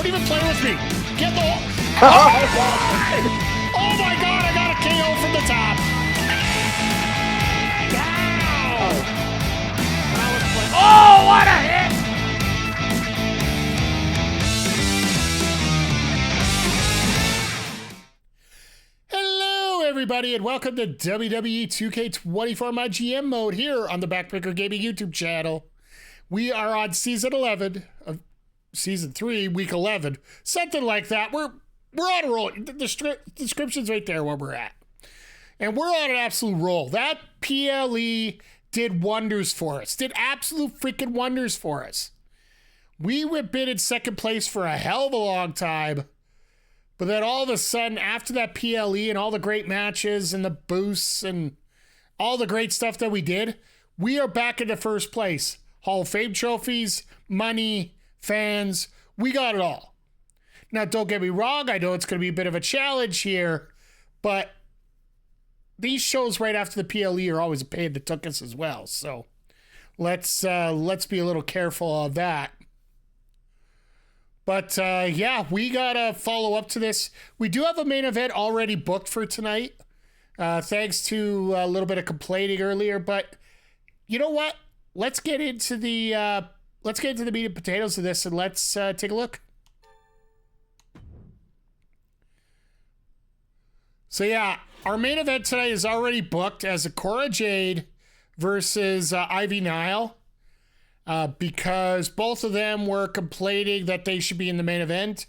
even play with me. Get the... Oh my God, I got a KO from the top. Oh, what a hit! Hello, everybody, and welcome to WWE 2k24 myGM mode here on the Backbreaker Gaming YouTube channel. We are on Season 11 of Season 3, Week 11, something like that. We're on a roll. The description's right there where we're at. And we're on an absolute roll. That PLE did wonders for us. Did absolute freaking wonders for us. We were been in second place for a hell of a long time. But then all of a sudden, after that PLE and all the great matches and the boosts and all the great stuff that we did, we are back into first place. Hall of Fame trophies, money, fans, we got it all. Now, don't get me wrong, I know it's going to be a bit of a challenge here, but these shows right after the PLE are always a pain in the tuchus as well. So let's be a little careful of that. But yeah, we gotta follow up to this. We do have a main event already booked for tonight, thanks to a little bit of complaining earlier. But you know what? Let's get into the meat and potatoes of this, and let's take a look. So yeah, our main event tonight is already booked as a Cora Jade versus Ivy Nile, because both of them were complaining that they should be in the main event.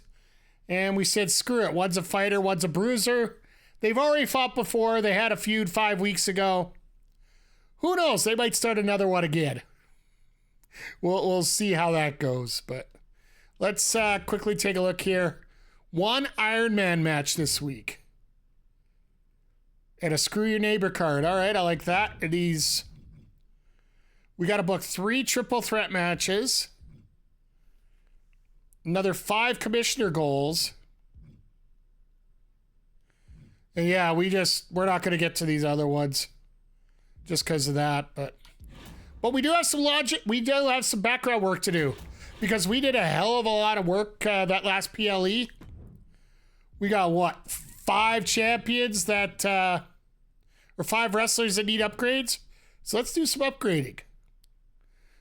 And we said, screw it. One's a fighter, one's a bruiser. They've already fought before. They had a feud 5 weeks ago. Who knows? They might start another one again. We'll see how that goes. But let's quickly take a look here. One Iron Man match this week. And a Screw Your Neighbor card. All right, I like that. And we got to book 3 triple threat matches. Another 5 commissioner goals. And yeah, we're not going to get to these other ones just because of that. But we do have some logic. We do have some background work to do because we did a hell of a lot of work that last PLE. We got what? 5 champions that, or 5 wrestlers that need upgrades. So let's do some upgrading.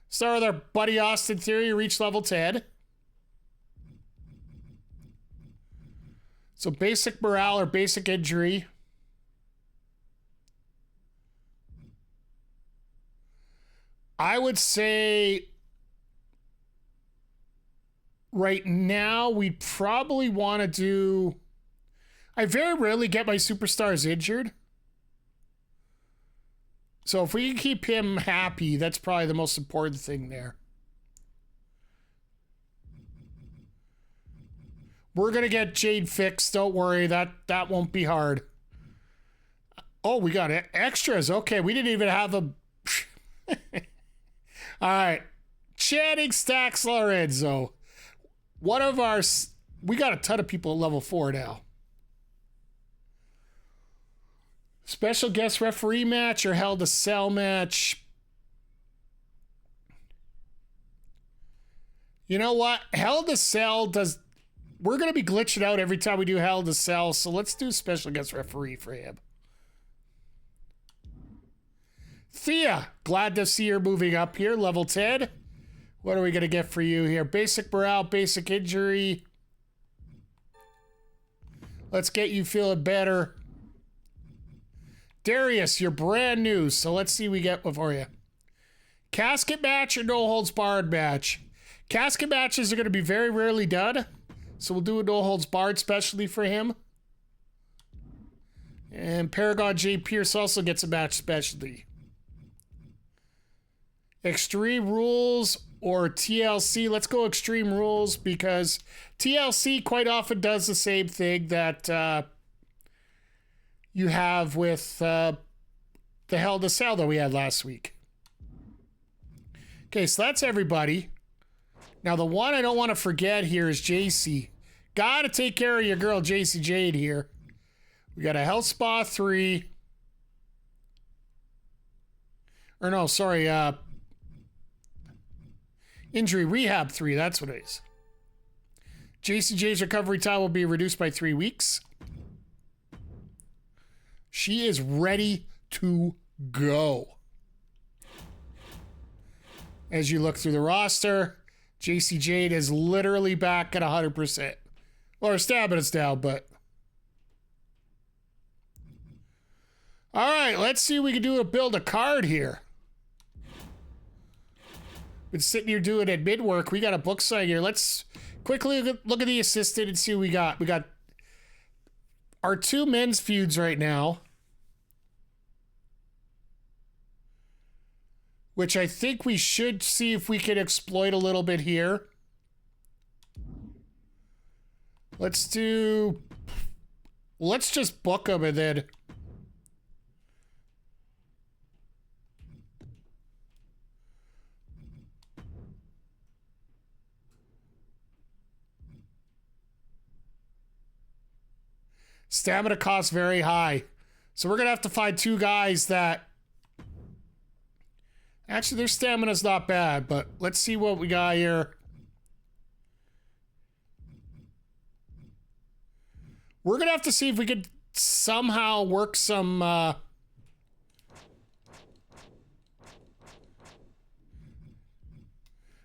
Start with our buddy Austin Theory, reach level 10. So basic morale or basic injury. I would say right now we probably want to do... I very rarely get my superstars injured. So if we can keep him happy, that's probably the most important thing there. We're going to get Jade fixed. Don't worry. That won't be hard. Oh, we got extras. Okay, we didn't even have a... All right. Channing Stacks Lorenzo. One of our... We got a ton of people at level 4 now. Special guest referee match or Hell to Cell match? You know what? Hell to Cell does... We're going to be glitching out every time we do Hell to Cell, so let's do special guest referee for him. Thea, glad to see her moving up here, level 10. What are we going to get for you here? Basic morale, basic injury. Let's get you feeling better. Darius, you're brand new, so let's see what we get for you. Casket match or no holds barred match? Casket matches are going to be very rarely done, so we'll do a no holds barred specialty for him. And Paragon J. Pierce also gets a match specialty. Extreme Rules or TLC? Let's go Extreme Rules because TLC quite often does the same thing that you have with the Hell to Cell that we had last week. Okay, so that's everybody. Now, the one I don't want to forget here is JC. Got to take care of your girl, JC Jade here. We got a Health Spa 3. Or no, sorry. Injury Rehab 3. That's what it is. JCJ's recovery time will be reduced by 3 weeks. She is ready to go. As you look through the roster, JC Jade is literally back at 100%. Well, her stamina's down, but... All right, let's see what we can do to build a card here. Been sitting here doing admin work. We got a book sign here. Let's quickly look at the assistant and see what we got. We got our 2 men's feuds right now, which I think we should see if we can exploit a little bit here. Let's just book them and then... Stamina costs very high. So we're going to have to find 2 guys that... Actually, their stamina's not bad, but let's see what we got here. We're going to have to see if we could somehow work some...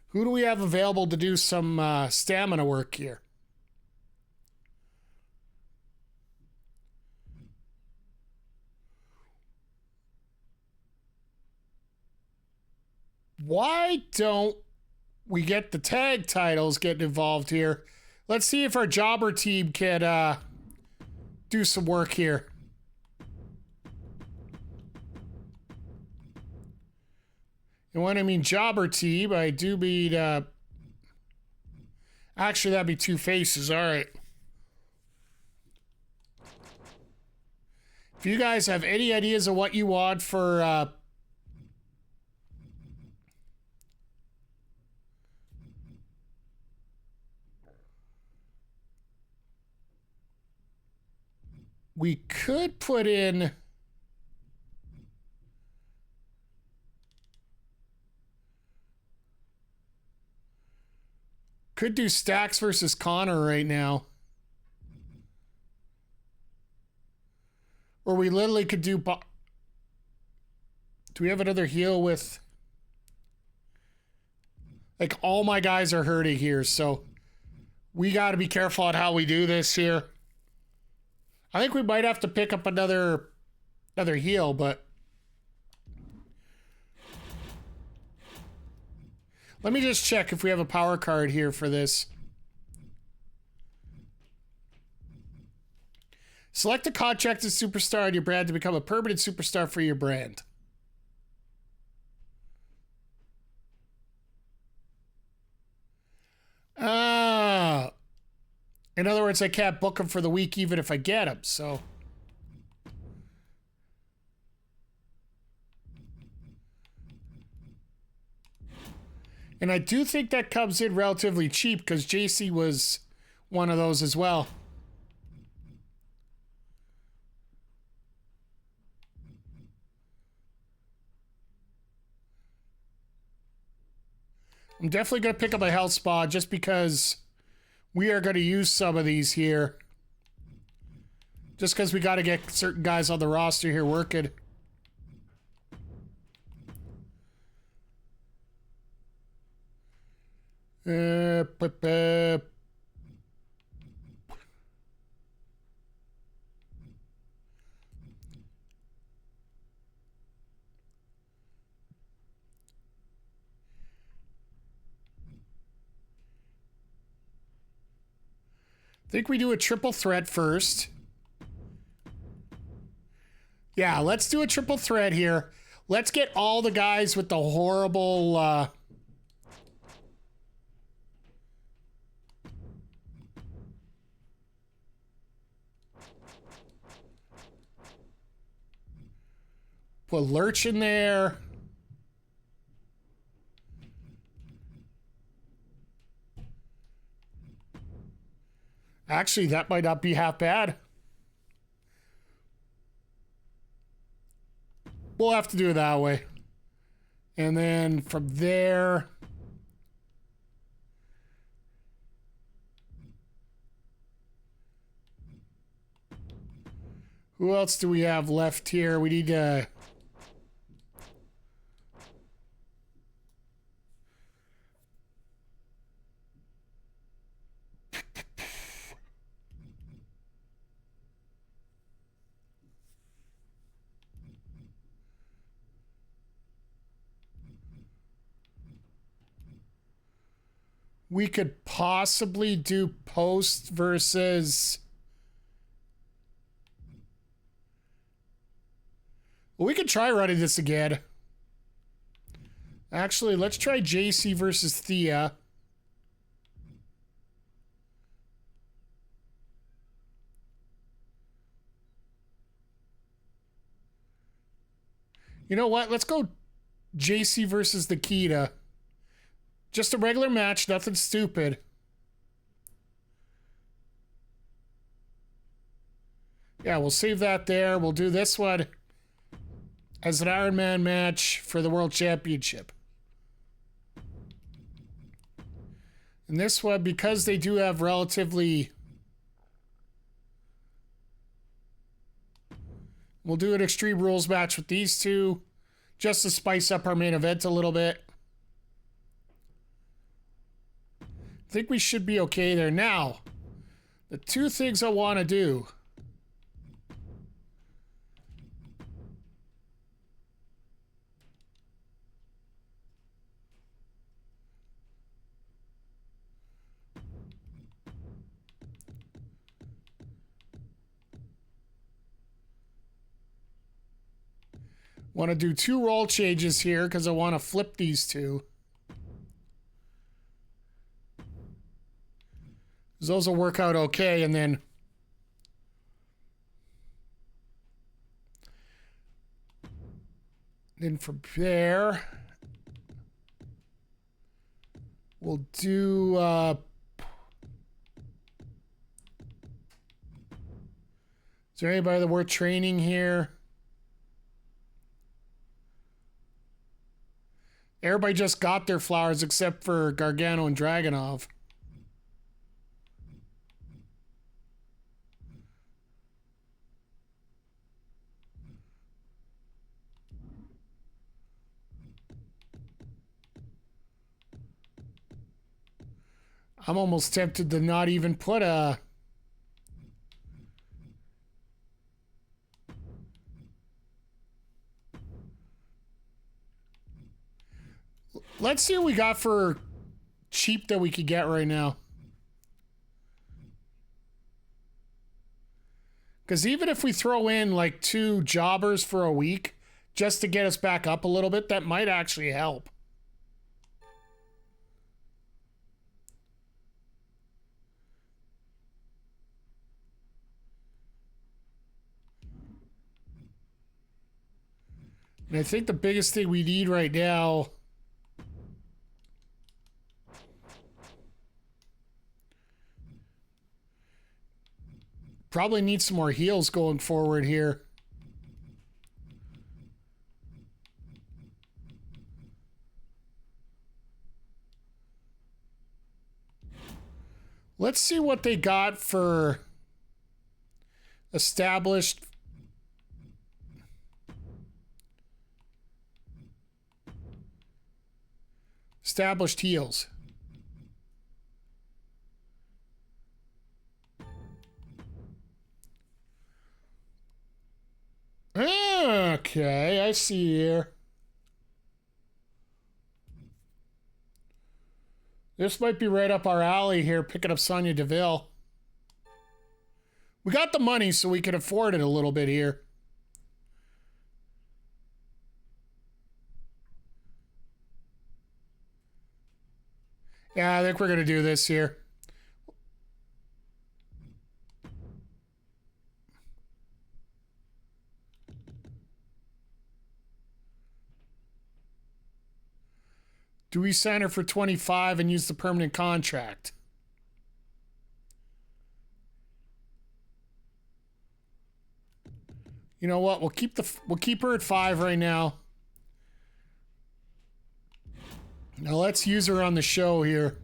Who do we have available to do some stamina work here? Why don't we get the tag titles getting involved here? Let's see if our jobber team can do some work here. And when I mean jobber team, I do mean... Actually, that'd be 2 faces. All right. If you guys have any ideas of what you want for... We could put in... Could do Stacks versus Connor right now. Or we literally could do... Do we have another heel with... Like, all my guys are hurting here, so... We got to be careful on how we do this here. I think we might have to pick up another heel, but... Let me just check if we have a power card here for this. Select a contracted superstar in your brand to become a permanent superstar for your brand. In other words, I can't book them for the week even if I get them, so... And I do think that comes in relatively cheap because JC was one of those as well. I'm definitely going to pick up a health spa just because we are going to use some of these here. Just because we got to get certain guys on the roster here working. Think we do a triple threat first. Yeah, let's do a triple threat here. Let's get all the guys with the horrible... Put Lurch in there. Actually, that might not be half bad. We'll have to do it that way. And then from there... Who else do we have left here? We need to... We could possibly do Post versus... Well, we could try running this again. Actually, let's try JC versus Thea. You know what? Let's go JC versus Nikita. Just a regular match, nothing stupid. Yeah, we'll save that there. We'll do this one as an Iron Man match for the World Championship. And this one, because they do have relatively... We'll do an Extreme Rules match with these two, just to spice up our main event a little bit. I think we should be okay there. Now, the two things I want to do. Want to do two role changes here because I want to flip these two. Those will work out okay, and then from there we'll do is there anybody that worth training here? Everybody just got their flowers except for Gargano and Dragunov. I'm almost tempted to not even put a... Let's see what we got for cheap that we could get right now. Because even if we throw in like 2 jobbers for a week just to get us back up a little bit, that might actually help. And I think the biggest thing we need right now... Probably need some more heals going forward here. Let's see what they got for established heals. Okay, I see here. This might be right up our alley here, picking up Sonya Deville. We got the money, so we can afford it a little bit here. Yeah, I think we're going to do this here. Do we sign her for 25 and use the permanent contract? You know what? We'll keep her at 5 right now. Now let's use her on the show here.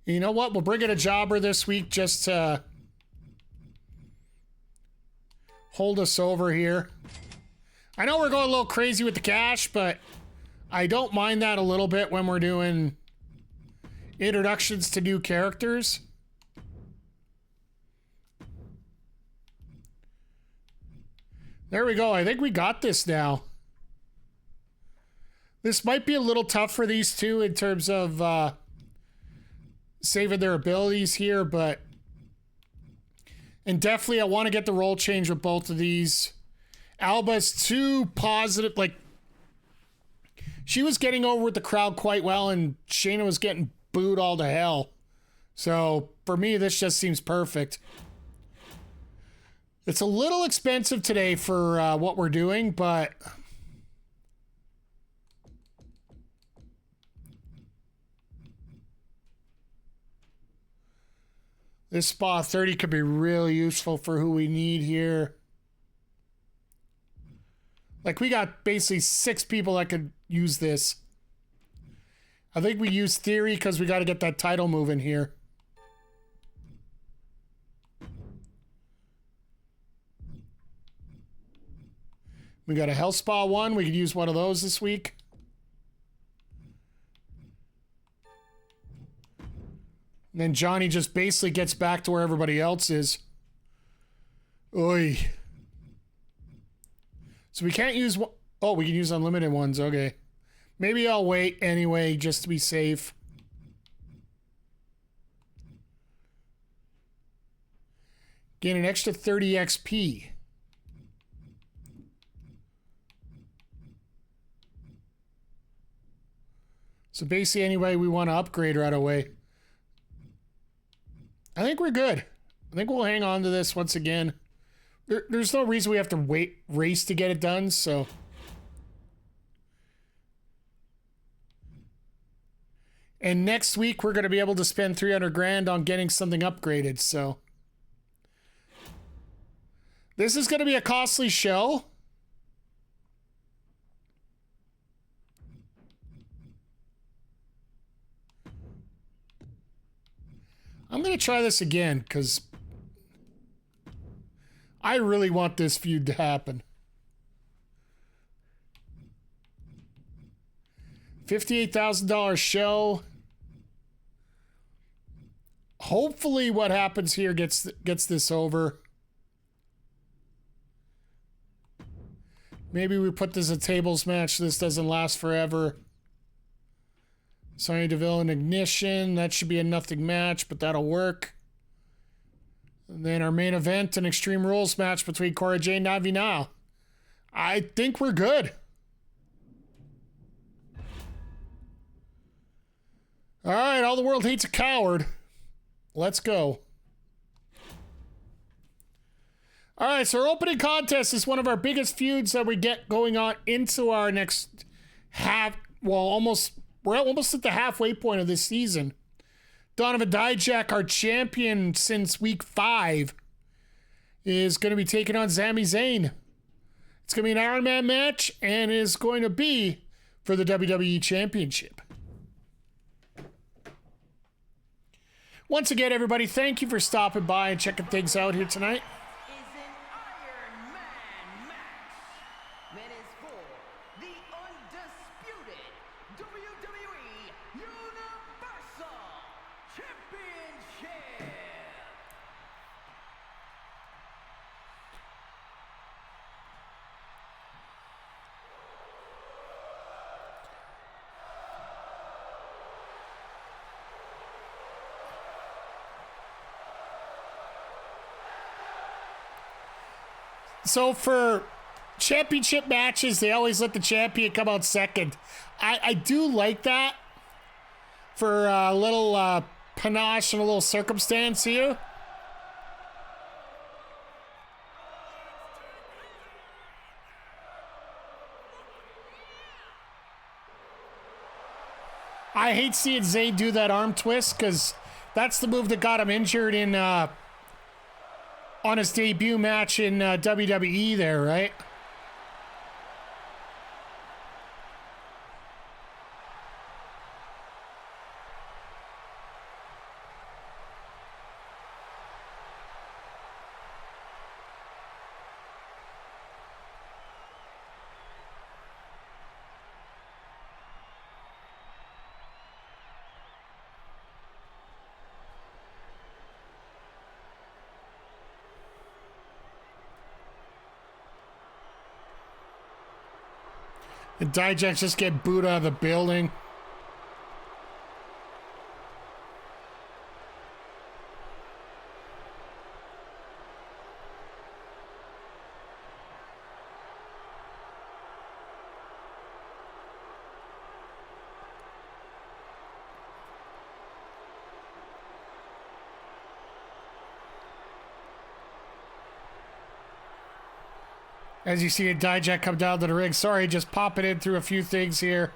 You know what? We'll bring in a jobber this week just to hold us over here. I know we're going a little crazy with the cash, but I don't mind that a little bit when we're doing introductions to new characters. There we go. I think we got this now. This might be a little tough for these two in terms of saving their abilities here, but... And definitely I want to get the role change with both of these. Alba's too positive. Like, she was getting over with the crowd quite well, and Shayna was getting booed all to hell. So, for me, this just seems perfect. It's a little expensive today for what we're doing, but... This spa 30 could be really useful for who we need here. Like, we got basically 6 people that could use this. I think we use Theory because we got to get that title moving here. We got a Health Spa 1. We could use one of those this week. And then Johnny just basically gets back to where everybody else is. Oy. So we can't use... Oh, we can use unlimited ones. Okay. Maybe I'll wait anyway, just to be safe. Gain an extra 30 XP. So basically, anyway, we want to upgrade right away. I think we're good. I think we'll hang on to this once again. There's no reason we have to race to get it done, so... And next week, we're going to be able to spend 300 grand on getting something upgraded, so... This is going to be a costly show. I'm going to try this again, because I really want this feud to happen. $58,000 show. Hopefully what happens here gets this over. Maybe we put this a tables match so this doesn't last forever. Sonya Deville and Ignition. That should be a nothing match, but that'll work. And then our main event, an Extreme Rules match between Cora, Jade, and Nile. I think we're good. All right, all the world hates a coward. Let's go. All right, so our opening contest is one of our biggest feuds that we get going on into our next half. Well, we're almost at the halfway point of this season. Donovan Dijak, our champion since week 5, is going to be taking on Sami Zayn. It's going to be an Iron Man match and is going to be for the WWE Championship. Once again, everybody, thank you for stopping by and checking things out here tonight. So for championship matches, they always let the champion come out second. I do like that for a little panache and a little circumstance here. I hate seeing Zayn do that arm twist because that's the move that got him injured in on his debut match in WWE there, right? And Dijak just get booed out of the building. As you see a Dijak come down to the ring. Sorry, just popping in through a few things here.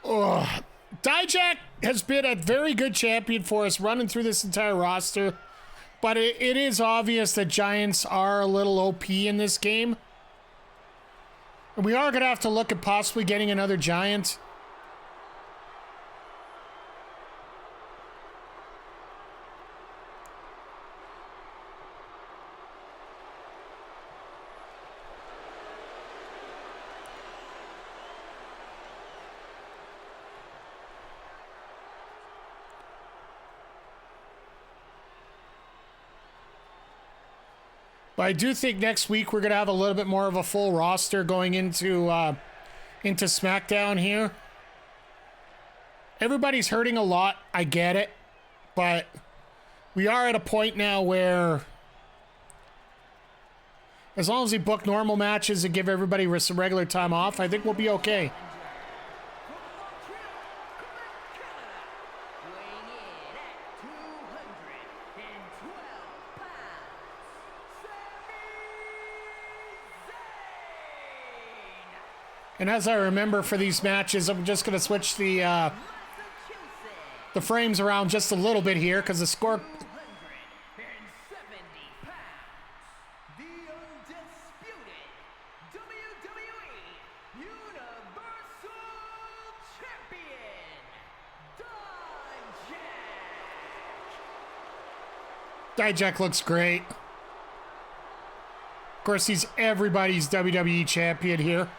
Oh, Dijak has been a very good champion for us running through this entire roster. But it is obvious that Giants are a little OP in this game. And we are going to have to look at possibly getting another Giant. But I do think next week we're going to have a little bit more of a full roster going into Smackdown here. Everybody's hurting a lot. I get it. But we are at a point now where as long as we book normal matches and give everybody some regular time off, I think we'll be okay. And as I remember for these matches, I'm just going to switch the frames around just a little bit here because the score... The undisputed WWE Universal Champion, Dijak. Dijak looks great. Of course, he's everybody's WWE champion here.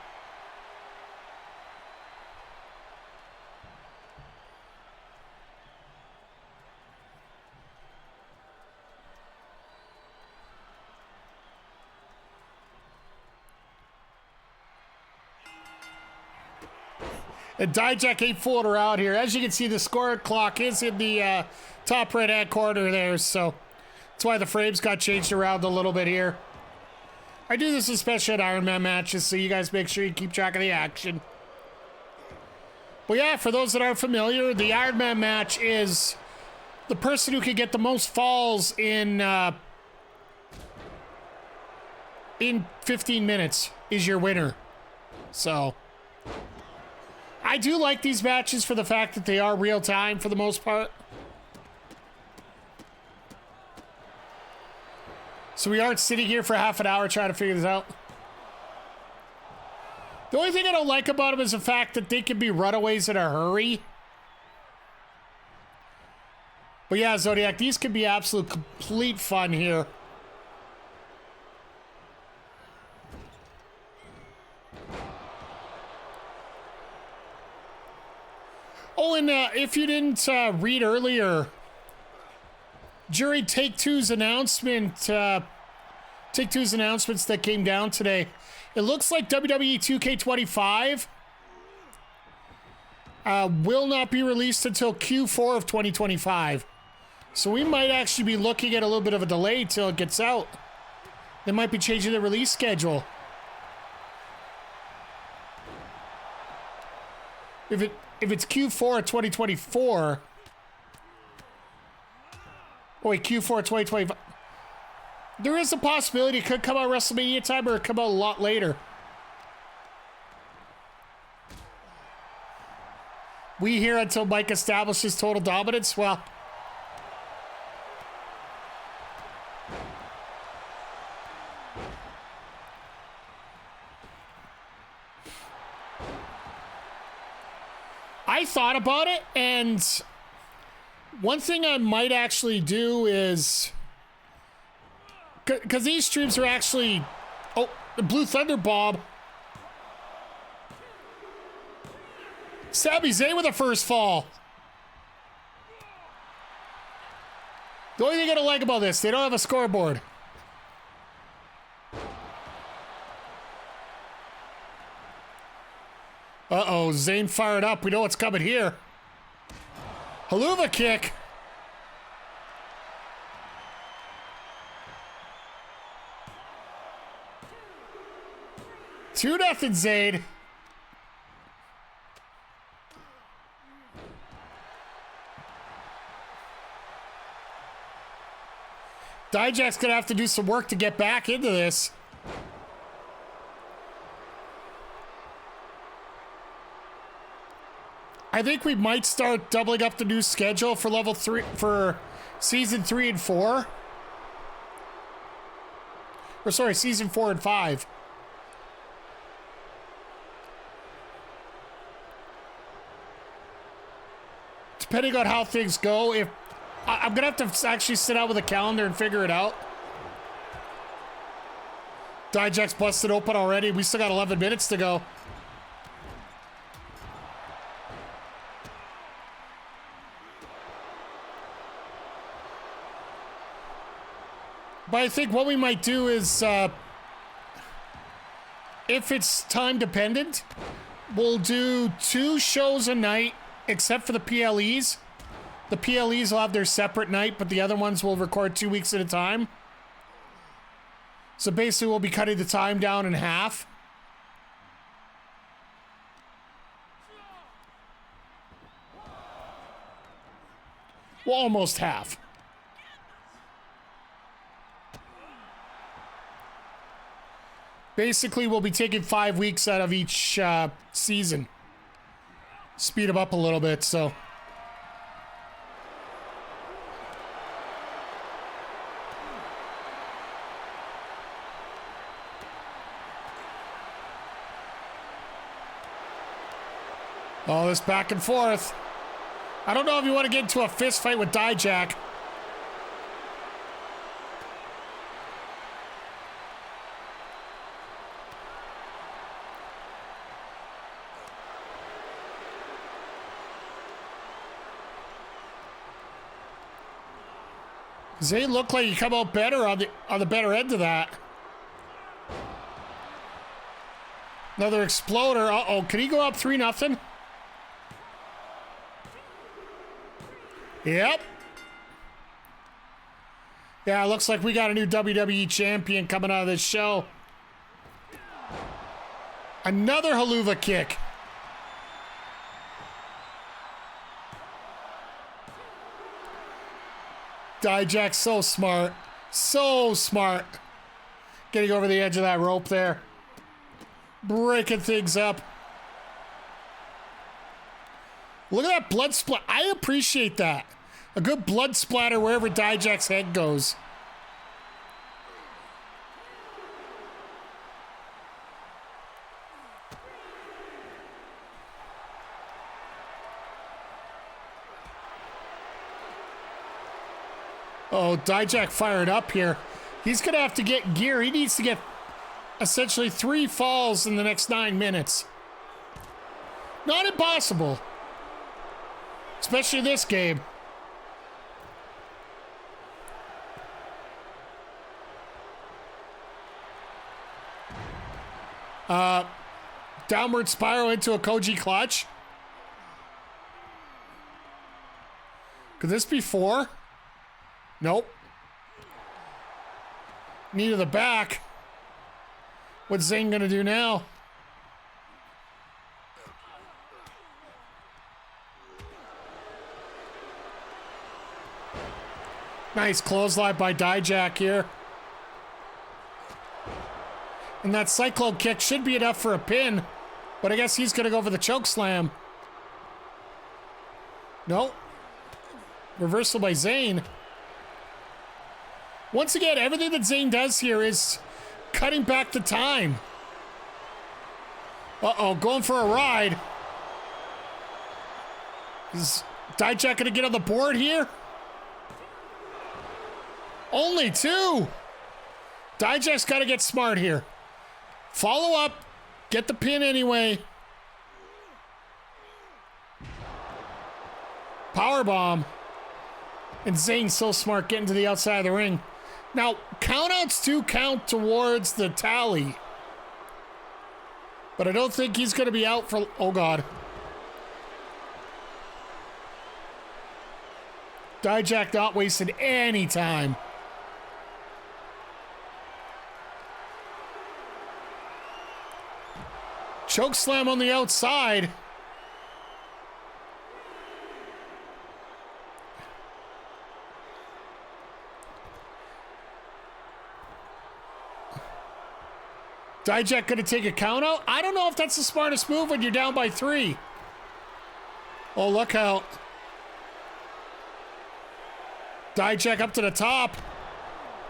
And Dijak ain't fooling around here. As you can see, the score clock is in the top right-hand corner there, so that's why the frames got changed around a little bit here. I do this especially at Iron Man matches, so you guys make sure you keep track of the action. But yeah, for those that aren't familiar, the Iron Man match is the person who can get the most falls in 15 minutes is your winner. So... I do like these matches for the fact that they are real time for the most part. So we aren't sitting here for half an hour trying to figure this out. The only thing I don't like about them is the fact that they can be runaways in a hurry. But yeah, Zodiac, these can be absolute complete fun here. Oh, and if you didn't read earlier, during Take-Two's announcements that came down today, it looks like WWE 2k24 will not be released until Q4 of 2025. So we might actually be looking at a little bit of a delay till it gets out. They might be changing the release schedule. If it's Q4 of 2024... Oh wait, Q4 of 2025... There is a possibility it could come out WrestleMania time or it come out a lot later. We here until Mike establishes total dominance? Well... I thought about it, and one thing I might actually do is, because these streams are actually, oh, the Blue Thunder Bomb. Sami Zayn with a first fall. The only thing I don't like about this, they don't have a scoreboard. Uh-oh, Zayn fired up. We know what's coming here. Haluva kick. Two nothing, Zayn. Dijak's gonna have to do some work to get back into this. I think we might start doubling up the new schedule for level 3 for season 3 and 4. Or sorry, season 4 and 5. Depending on how things go, if I'm gonna have to actually sit out with a calendar and figure it out. Dijak's busted open already. We still got 11 minutes to go. But I think what we might do is, if it's time dependent, we'll do 2 shows a night, except for the PLEs. The PLEs will have their separate night, but the other ones will record 2 weeks at a time. So basically, we'll be cutting the time down in half. Well, almost half. Basically, we'll be taking 5 weeks out of each season. Speed them up a little bit, so. All this back and forth. I don't know if you want to get into a fist fight with Dijak. Zayn looked like he come out better on the better end of that. Another exploder. Uh-oh, can he go up 3-0? Yep. Yeah, it looks like we got a new WWE champion coming out of this show. Another Haluva kick. Dijak's so smart. So smart. Getting over the edge of that rope there. Breaking things up. Look at that blood splat. I appreciate that. A good blood splatter wherever Dijak's head goes. Oh, Dijak fired up here. He's going to have to get gear. He needs to get essentially 3 falls in the next 9 minutes. Not impossible. Especially this game. Downward spiral into a Koji clutch. Could this be 4? Nope. Knee to the back. What's Zayn gonna do now? Nice clothesline by Dijak here. And that cyclone kick should be enough for a pin. But I guess he's gonna go for the choke slam. Nope. Reversal by Zayn. Once again, everything that Zayn does here is cutting back the time. Uh-oh, going for a ride. Is Dijak gonna get on the board here? Only 2. Dijak's gotta get smart here. Follow up. Get the pin anyway. Powerbomb. And Zayn's so smart getting to the outside of the ring. Now, countouts do count towards the tally. But I don't think he's going to be out for... Oh, God. Dijak not wasting any time. Choke slam on the outside. Dijak gonna take a count out? I don't know if that's the smartest move when you're down by 3. Oh, look out. Dijak up to the top.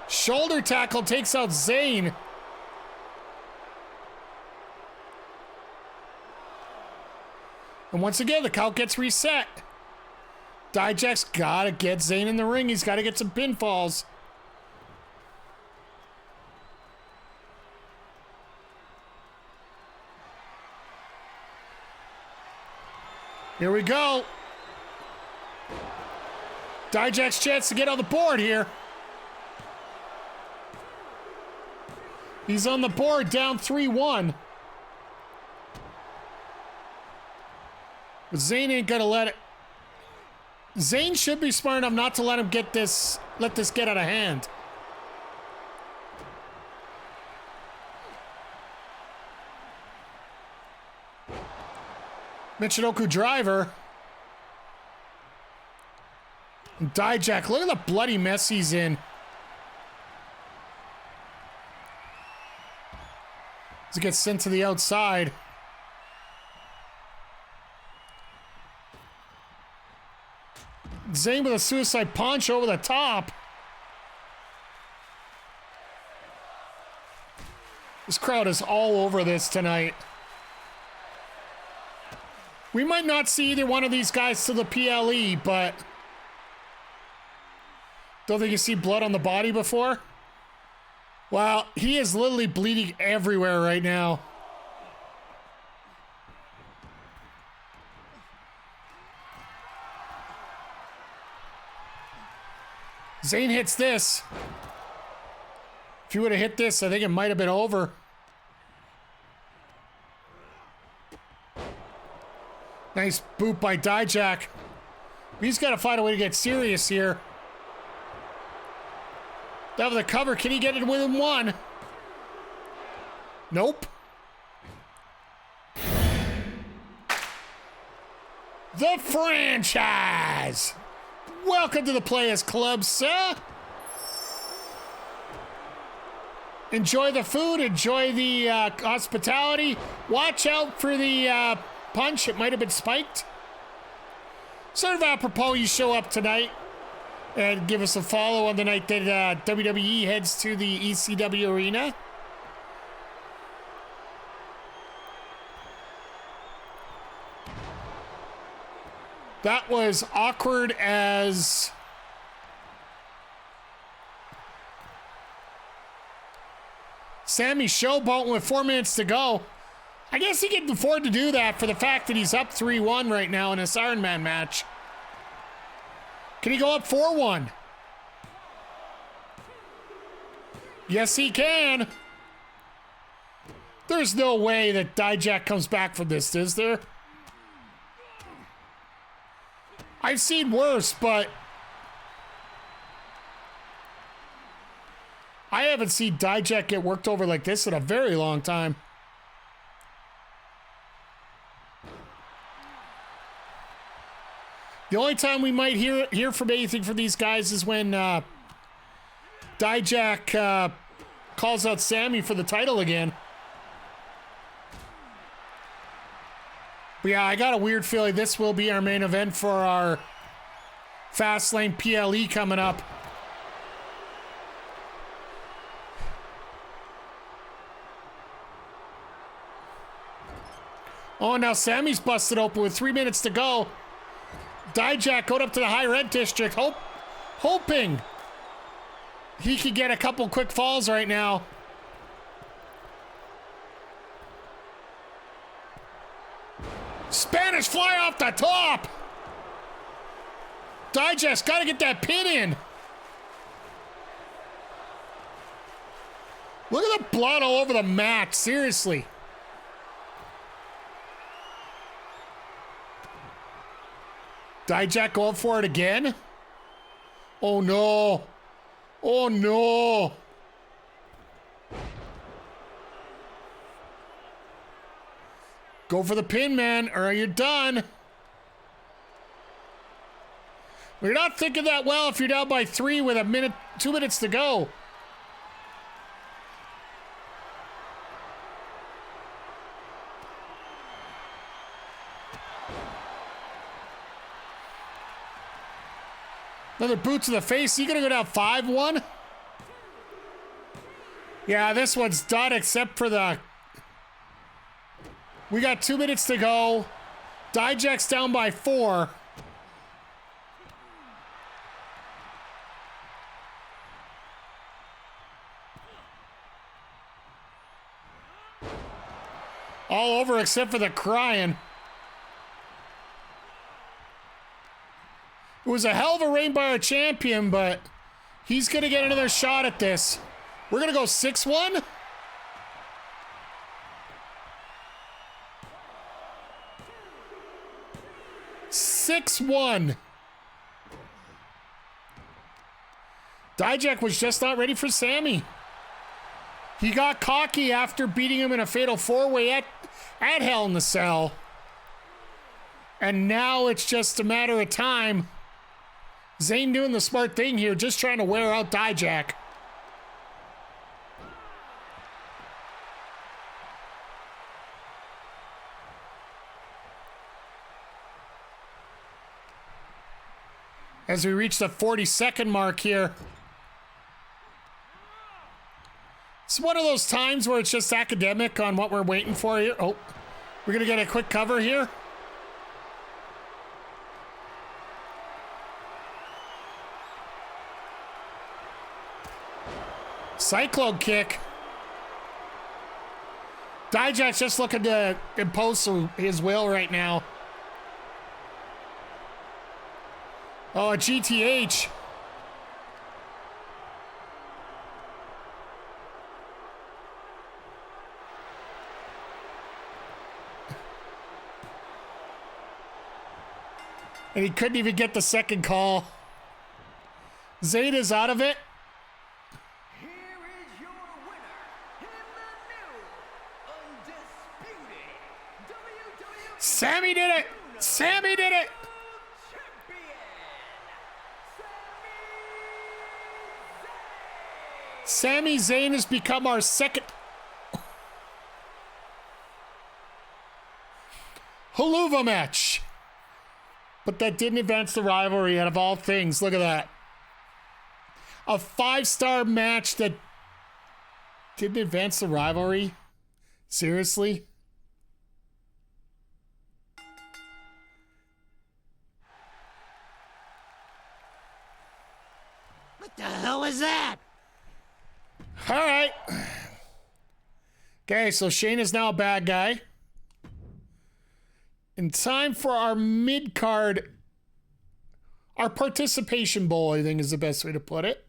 Shoulder tackle takes out Zayn. And once again, the count gets reset. Dijak's gotta get Zayn in the ring. He's gotta get some pinfalls. Here we go. Dijak's chance to get on the board here. He's on the board, down 3-1. But Zayn ain't gonna let it. Zayn should be smart enough not to let him let this get out of hand. Michinoku driver. And Dijak, look at the bloody mess he's in. As he gets sent to the outside. Zayn with a suicide punch over the top. This crowd is all over this tonight. We might not see either one of these guys to the PLE, but don't think you see blood on the body before? Well, he is literally bleeding everywhere right now. Zayn hits this. If he would have hit this, I think it might have been over. Nice boot by Dijak. He's got to find a way to get serious here. Deville the cover. Can he get it within 1? Nope. The franchise. Welcome to the Players Club, sir. Enjoy the food. Enjoy the hospitality. Watch out for the punch. It might have been spiked. Sort of apropos you show up tonight and give us a follow on the night that WWE heads to the ECW arena. That was awkward as... Sami showboating with 4 minutes to go. I guess he can afford to do that for the fact that he's up 3-1 right now in this Iron Man match. Can he go up 4-1? Yes, he can. There's no way that Dijak comes back from this, is there? I've seen worse, but I haven't seen Dijak get worked over like this in a very long time. The only time we might hear from anything from these guys is when Dijak calls out Sami for the title again. But yeah, I got a weird feeling this will be our main event for our Fastlane PLE coming up. Oh, now Sami's busted open with 3 minutes to go. Dijak going up to the high red district, hoping he could get a couple quick falls right now. Spanish fly off the top. Dijak's got to get that pin in. Look at the blood all over the mat, seriously. Dijak going for it again. Oh no. Oh no. Go for the pin, man, or you're done. You're not thinking that well if you're down by 3 with 2 minutes to go. Another boot to the face. You gonna go down 5-1? Yeah, this one's done except for the... We got 2 minutes to go. Dijak's down by 4. All over except for the crying. It was a hell of a reign by our champion, but he's going to get another shot at this. We're going to go 6-1. Dijak was just not ready for Sami. He got cocky after beating him in a fatal 4-way at Hell in the Cell. And now it's just a matter of time. Zayn doing the smart thing here, just trying to wear out Dijak. As we reach the 40-second mark here. It's one of those times where it's just academic on what we're waiting for here. Oh, we're going to get a quick cover here. Cyclone kick. Dijak's just looking to impose his will right now. Oh, a GTH. And he couldn't even get the second call. Zayn is out of it. Here is your winner, in the new, undisputed WWE Sami did it! Sami did it! Champion, Sami Zayn has become our second Haluva match. But that didn't advance the rivalry out of all things. Look at that. A 5-star match that didn't advance the rivalry? Seriously? What the hell is that? All right. Okay, so Shane is now a bad guy. In time for our mid-card, our participation bowl, I think is the best way to put it.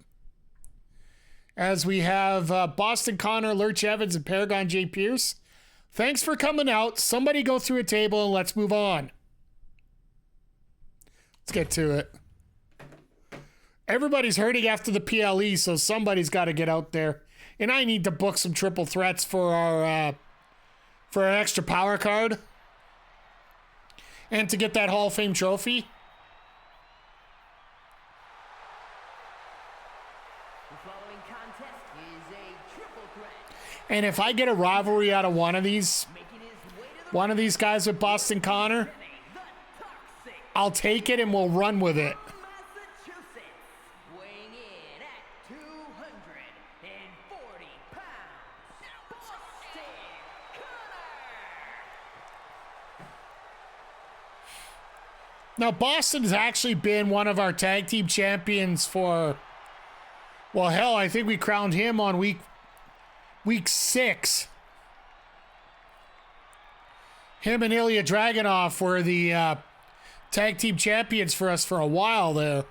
As we have Boston Connor, Lurch Evans, and Paragon J. Pierce. Thanks for coming out. Somebody go through a table and let's move on. Let's get to it. Everybody's hurting after the PLE, so somebody's got to get out there. And I need to book some triple threats for our extra power card. And to get that Hall of Fame trophy. The following contest is a triple threat. And if I get a rivalry out of one of these Making his way to the One of these guys with Boston Connor, the Toxic I'll take it and we'll run with it. Massachusetts, weighing in at 240 pounds, Boston Connor. Now, Boston's actually been one of our tag team champions for, well, hell, I think we crowned him on week 6. Him and Ilya Dragunov were the tag team champions for us for a while there.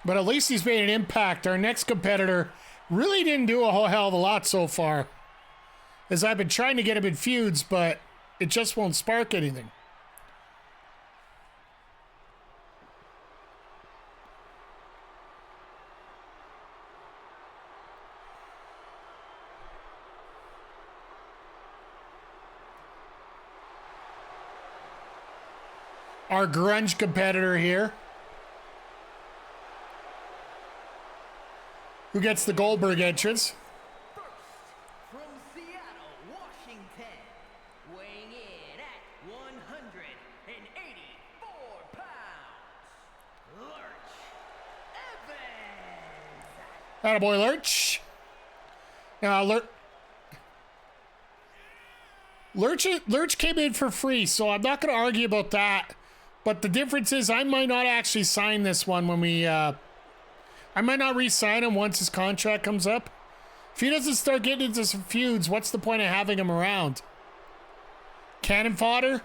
But at least he's made an impact. Our next competitor really didn't do a whole hell of a lot so far. As I've been trying to get him in feuds, but it just won't spark anything. Our grunge competitor here. Who gets the Goldberg entrance. First, from Seattle, Washington, weighing in at 184 pounds, Lurch Evans. Attaboy, Lurch. Now, Lurch came in for free, so I'm not going to argue about that. But the difference is I might not actually sign this one when we... I might not re-sign him once his contract comes up. If he doesn't start getting into some feuds, what's the point of having him around? Cannon fodder?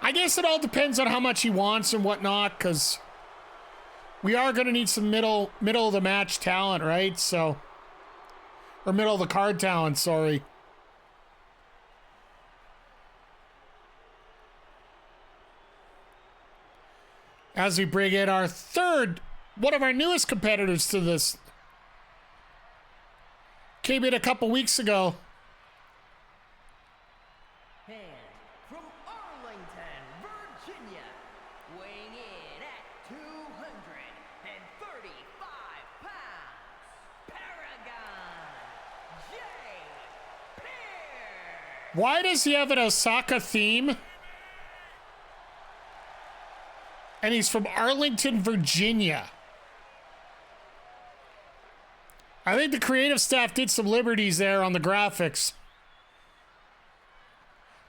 I guess it all depends on how much he wants and whatnot, because we are going to need some middle of the match talent, right? So, or middle of the card talent, sorry. As we bring in our third, one of our newest competitors to this. Came in a couple weeks ago. And from Arlington, Virginia, weighing in at 235 pounds, Paragon, Jade. Why does he have an Osaka theme? And he's from Arlington, Virginia. I think the creative staff did some liberties there on the graphics.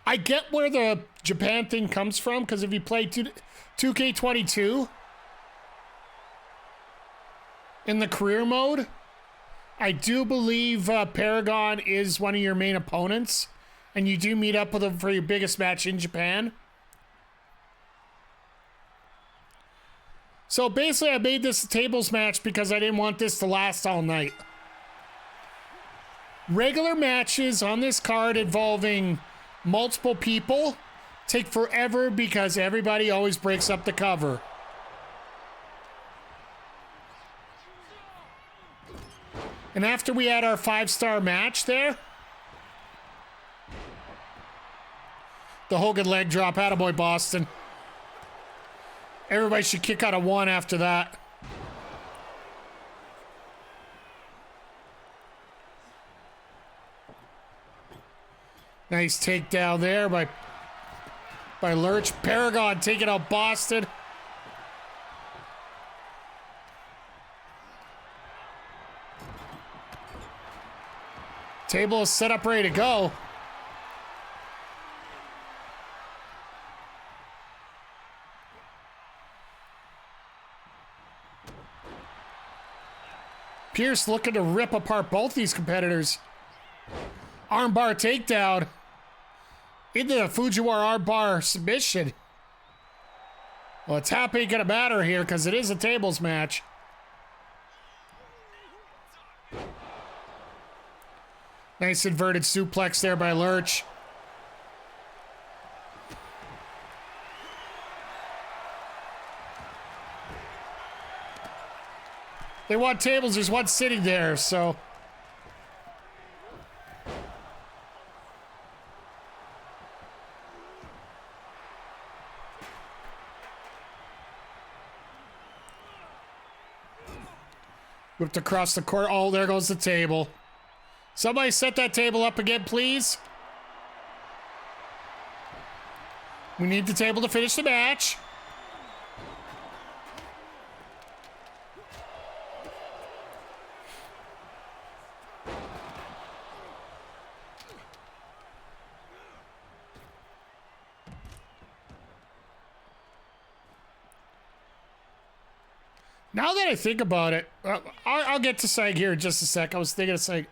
I get where the Japan thing comes from, because if you play 2k24 in the career mode, I do believe Paragon is one of your main opponents, and you do meet up with him for your biggest match in Japan. So basically, I made this a tables match because I didn't want this to last all night. Regular matches on this card involving multiple people take forever because everybody always breaks up the cover. And after we had our 5-star match there, the Hogan leg drop, attaboy Boston. Everybody should kick out a 1 after that. Nice takedown there by Lurch. Paragon taking out Boston. Table is set up, ready to go. Pierce looking to rip apart both these competitors. Armbar takedown into the Fujiwara armbar submission. Well, it's happy ain't gonna matter here because it is a tables match. Nice inverted suplex there by Lurch. They want tables, there's one sitting there, so. Whipped across the court. Oh, there goes the table. Somebody set that table up again, please. We need the table to finish the match. Now that I think about it, I'll get to Sag here in just a sec. I was thinking of Sag.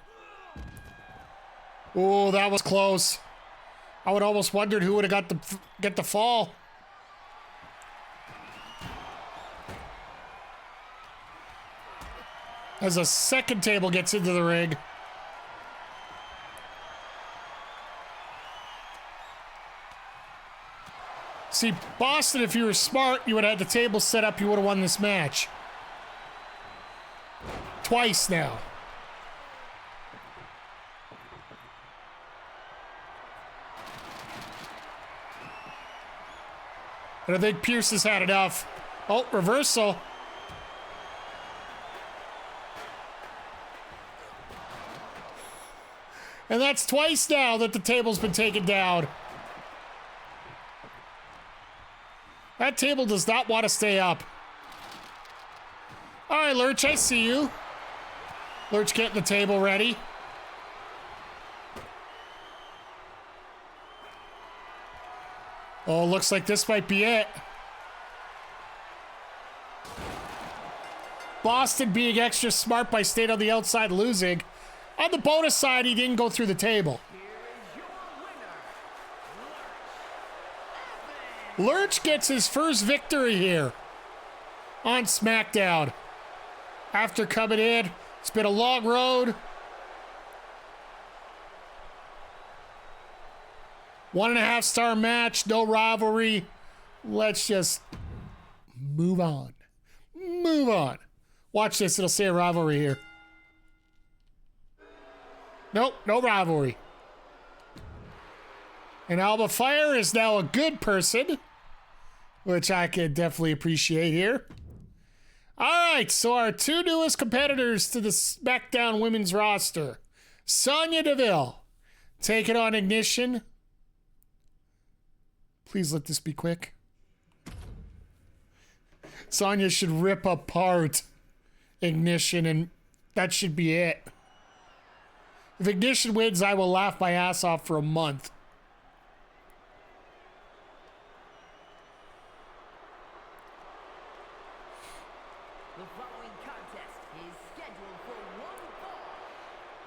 Oh, that was close. I would almost wondered who would have get the fall. as a second table gets into the ring. See, Boston, if you were smart, you would have had the table set up, you would have won this match. Twice now. And I think Pierce has had enough. Oh, reversal. And that's twice now that the table's been taken down. That table does not want to stay up. All right, Lurch, I see you. Lurch getting the table ready. Oh, looks like this might be it. Boston being extra smart by staying on the outside losing. On the bonus side, he didn't go through the table. Lurch gets his first victory here on Smackdown. After coming in, it's been a long road. 1.5 star match, no rivalry. Let's just move on. Move on. Watch this, it'll say a rivalry here. Nope, no rivalry. And Alba Fire is now a good person, which I can definitely appreciate here. All right, so our two newest competitors to the SmackDown women's roster, Sonya Deville, taking on Ignition. Please let this be quick. Sonya should rip apart Ignition, and that should be it. If Ignition wins, I will laugh my ass off for a month.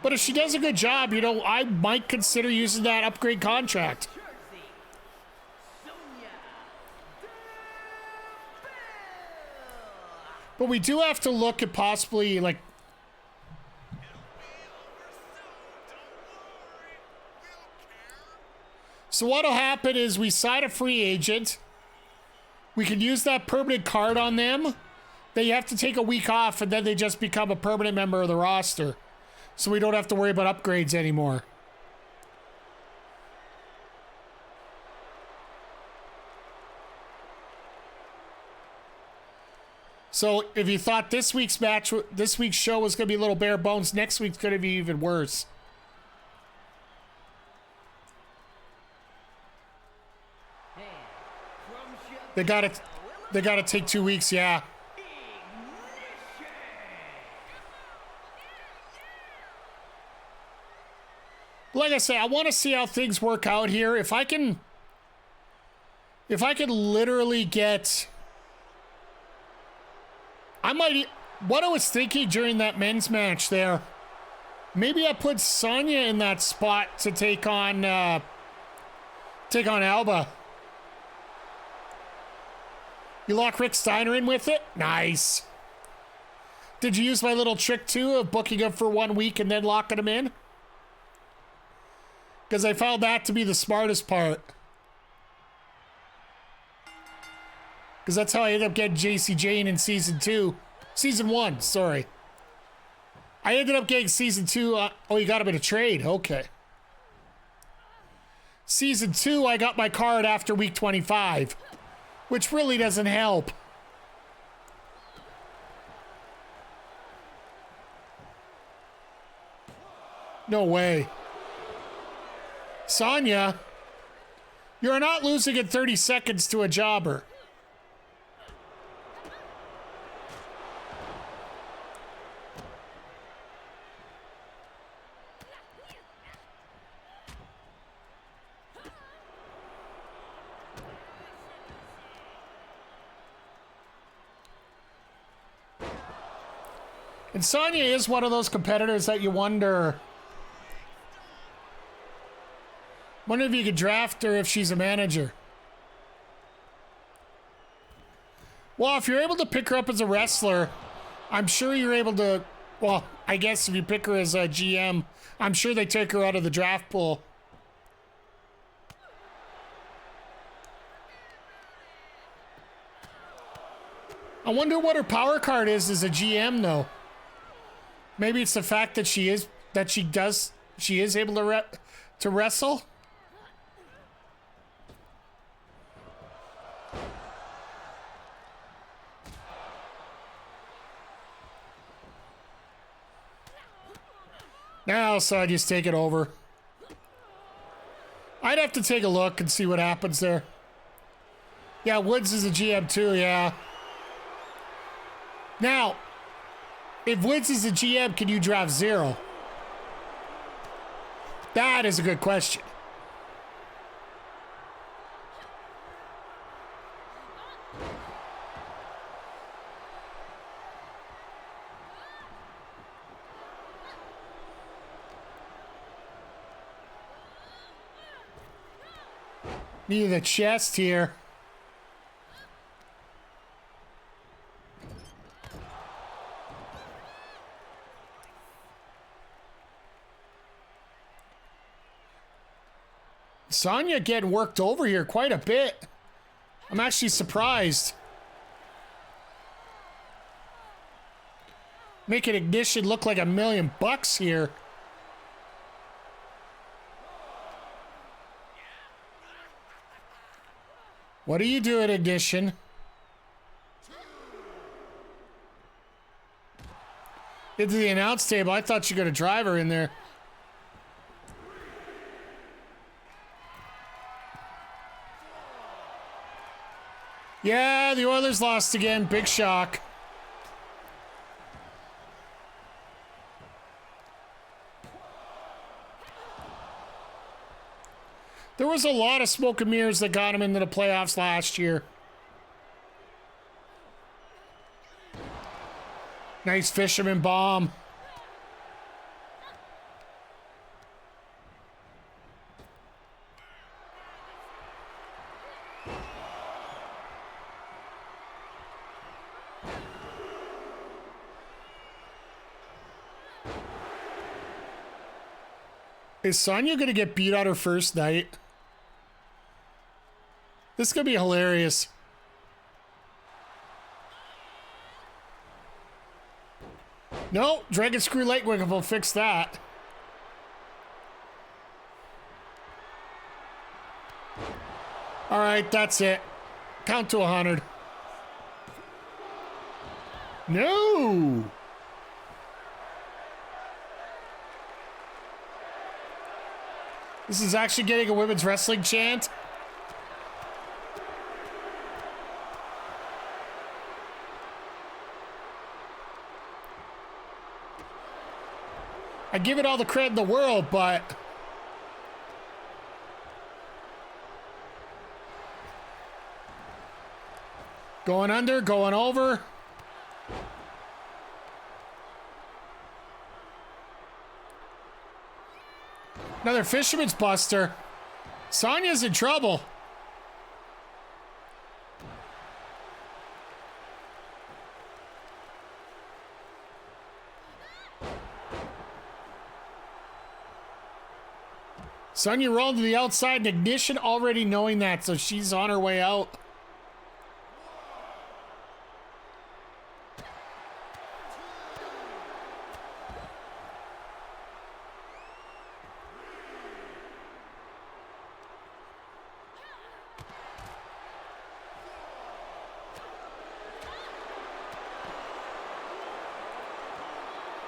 But if she does a good job, you know, I might consider using that upgrade contract. But we do have to look at possibly, like... So what'll happen is we sign a free agent. We can use that permanent card on them. They have to take a week off, and then they just become a permanent member of the roster. So we don't have to worry about upgrades anymore. So if you thought this week's show was going to be a little bare bones, next week's going to be even worse. They gotta take 2 weeks, yeah. Like I say, I want to see how things work out here. If I can literally get... What I was thinking during that men's match there, maybe I put Sonya in that spot to take on Alba. You lock Rick Steiner in with it? Nice. Did you use my little trick too of booking him for 1 week and then locking him in? Because I found that to be the smartest part. Because that's how I ended up getting JC Jane in season 2. Season 1, sorry. I ended up getting season 2. Oh, you got him in a trade. Okay. Season 2, I got my card after week 25. Which really doesn't help. No way. Sonya, you're not losing in 30 seconds to a jobber. And Sonya is one of those competitors that you wonder if you could draft her if she's a manager. Well, if you're able to pick her up as a wrestler, I'm sure you're able to Well, I guess if you pick her as a GM, I'm sure they take her out of the draft pool. I wonder what her power card is as a GM, though. Maybe it's the fact that she is able to wrestle. Now Sonya's take it over. I'd have to take a look and see what happens there. Yeah, Woods is a GM too, yeah. Now, if Woods is a GM, can you draft 0? That is a good question. Need the chest here. Sonya getting worked over here quite a bit. I'm actually surprised. Making Ignition look like $1 million here. What are you doing, Ignition? Into the announce table. I thought you were going to drive her in there. Yeah, the Oilers lost again. Big shock. There was a lot of smoke and mirrors that got him into the playoffs last year. Nice fisherman bomb. Is Sonya going to get beat on her first night? This is going to be hilarious. No, Dragon Screw Lightwing will fix that. All right, that's it. Count to 100. No! This is actually getting a women's wrestling chant. I give it all the credit in the world, but going under, going over. Another Fisherman's Buster. Sonya's in trouble. Sonya rolled to the outside and Ignition already knowing that, so she's on her way out.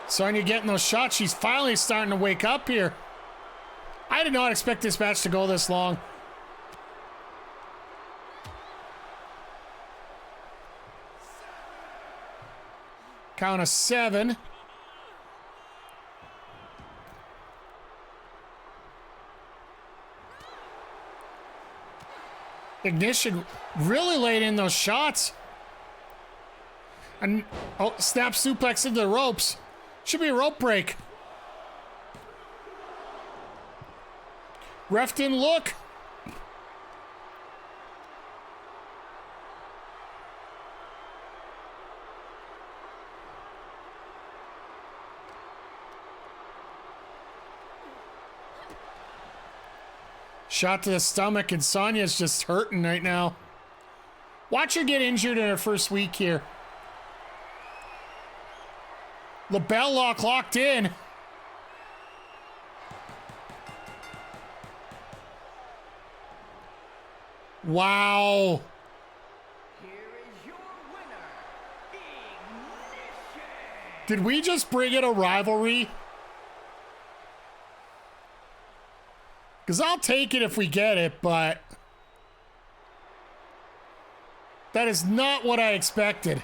Sonya getting those shots. She's finally starting to wake up here. I did not expect this match to go this long. Count of 7. Ignition really laid in those shots. And oh, snap suplex into the ropes. Should be a rope break. Ref didn't look. Shot to the stomach, and Sonya's just hurting right now. Watch her get injured in her first week here. LeBell lock locked in. Wow. Here is your winner, Ignition. Did we just bring in a rivalry? Because I'll take it if we get it, but that is not what I expected.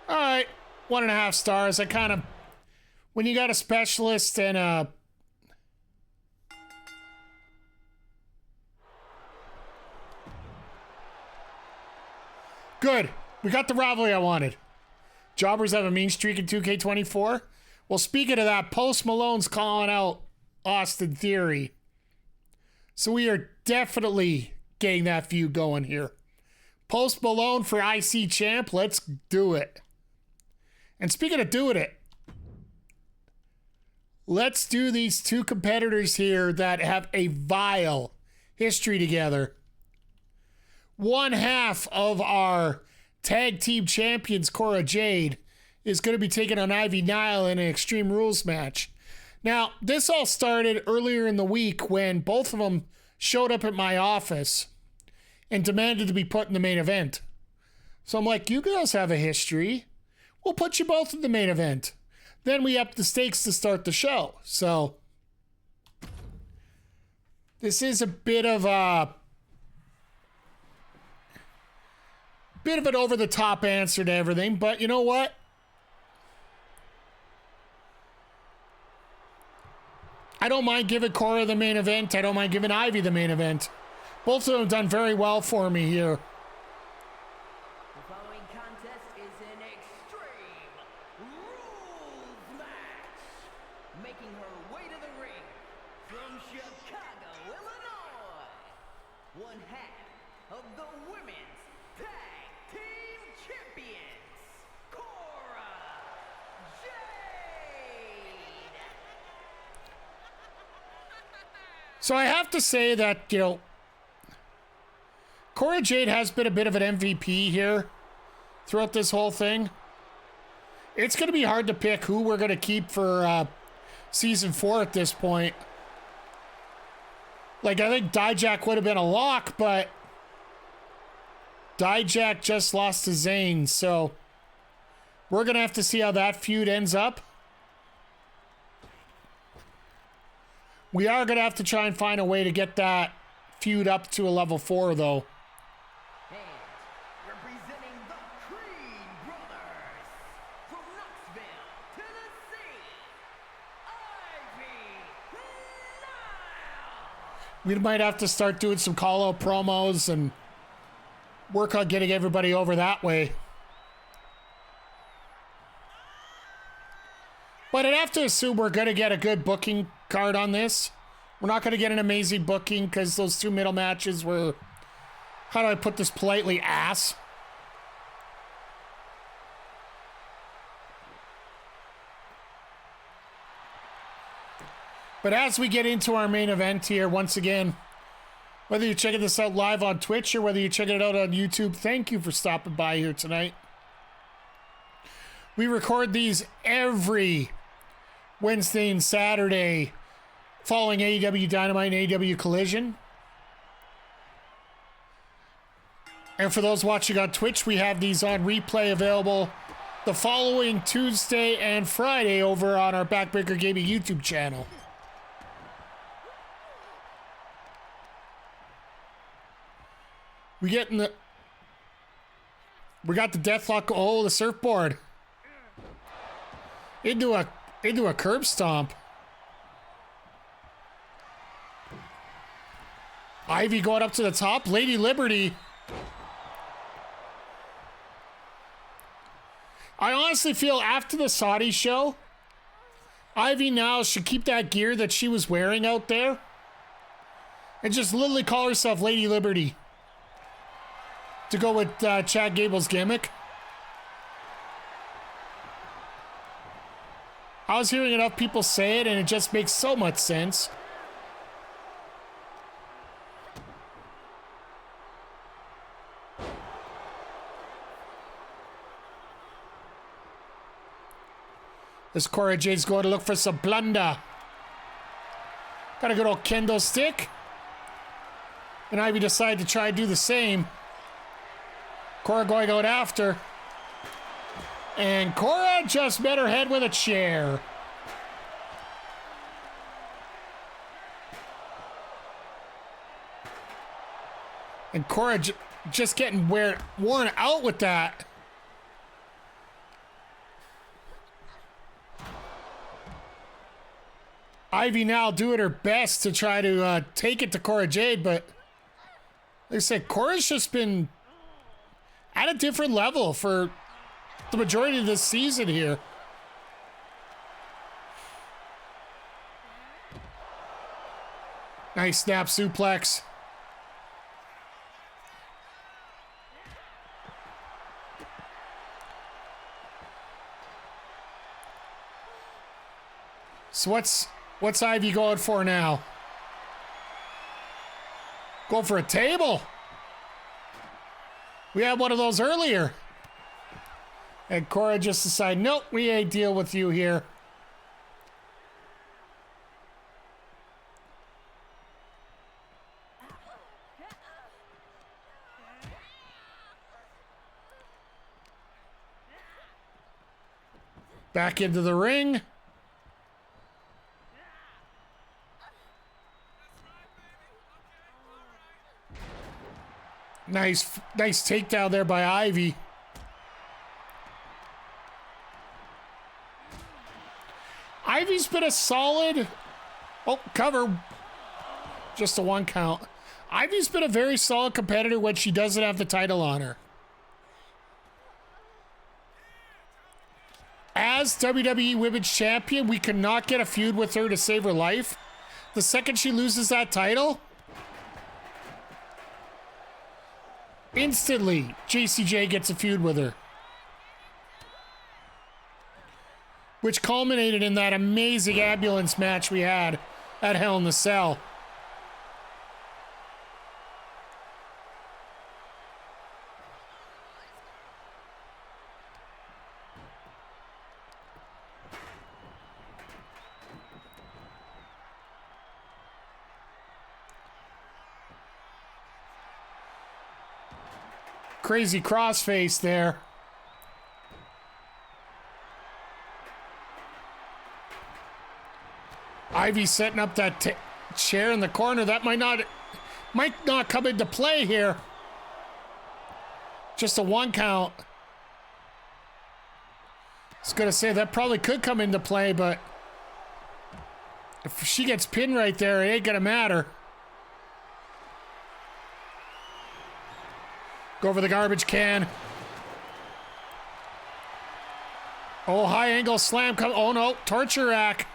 All right, 1.5 stars. I kind of, when you got a specialist and a good. We got the rivalry I wanted. Jobbers have a mean streak in 2K24. Well, speaking of that, Post Malone's calling out Austin Theory. So we are definitely getting that feud going here. Post Malone for IC champ. Let's do it. And speaking of doing it, let's do these two competitors here that have a vile history together. One half of our tag team champions, Cora Jade, is going to be taking on Nile in an Extreme Rules match. Now, this all started earlier in the week when both of them showed up at my office and demanded to be put in the main event. So I'm like, you girls have a history. We'll put you both in the main event. Then we upped the stakes to start the show. So this is a bit of an over-the-top answer to everything, but you know what? I don't mind giving Cora the main event. I don't mind giving Ivy the main event. Both of them have done very well for me here. The following contest is an Extreme Rules match. Making her way to the ring from Chicago, Illinois, one half of the Women's Tag Team Champions, Cora Jade. So I have to say that, you know, Cora Jade has been a bit of an MVP here throughout this whole thing. It's going to be hard to pick who we're going to keep for season 4 at this point. Like, I think Dijak would have been a lock, but Dijak just lost to Zayn, so we're going to have to see how that feud ends up. We are going to have to try and find a way to get that feud up to a level 4, though. And representing the Creed brothers from Knoxville, Tennessee, Ivy Nile. We might have to start doing some call-out promos and work on getting everybody over that way. But I'd have to assume we're going to get a good booking card on this. We're not going to get an amazing booking because those two middle matches were, how do I put this politely, ass. But as we get into our main event here, once again, whether you're checking this out live on Twitch or whether you're checking it out on YouTube, thank you for stopping by here tonight. We record these every Wednesday and Saturday following AEW Dynamite and AEW Collision. And for those watching on Twitch, we have these on replay available the following Tuesday and Friday over on our Backbreaker Gaming YouTube channel. We got the Deathlock. Oh, the surfboard. Into a curb stomp. Ivy going up to the top. Lady Liberty. I honestly feel after the Saudi show, Ivy now should keep that gear that she was wearing out there and just literally call herself Lady Liberty to go with Chad Gable's gimmick. I was hearing enough people say it, and it just makes so much sense. This Cora Jade's going to look for some plunder. Got a good old kendo stick. And Ivy decided to try and do the same. Cora going out after. And Cora just met her head with a chair. And Cora just getting worn out with that. Ivy now doing her best to try to take it to Cora Jade, but like I said, Cora's just been at a different level for the majority of this season here. Nice snap suplex. So what's Ivy going for now? Going for a table. We had one of those earlier. And Cora just decided, nope, we ain't deal with you here. Back into the ring. Nice takedown there by Ivy. Ivy's been a solid... Oh, cover. Just a 1 count. Ivy's been a very solid competitor when she doesn't have the title on her. As WWE Women's Champion, we cannot get a feud with her to save her life. The second she loses that title... instantly, JCJ gets a feud with her. Which culminated in that amazing ambulance match we had at Hell in the Cell. Crazy crossface there. Ivy setting up that chair in the corner. That might not come into play here. Just a 1 count. I was gonna say that probably could come into play, but if she gets pinned right there, it ain't gonna matter. Go for the garbage can. Oh, high angle slam. Oh no, torture rack.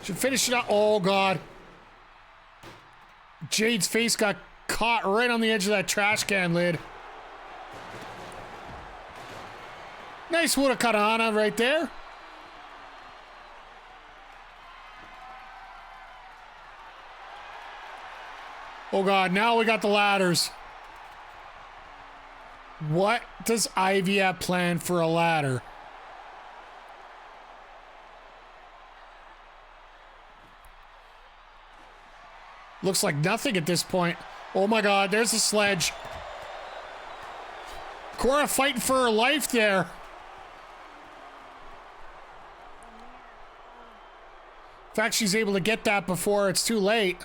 Should finish it up. Oh God. Jade's face got caught right on the edge of that trash can lid. Nice Hurricanrana right there. Oh God, now we got the ladders. What does Ivy have planned for a ladder? Looks like nothing at this point. Oh my God, there's a sledge. Cora fighting for her life there. In fact, she's able to get that before it's too late.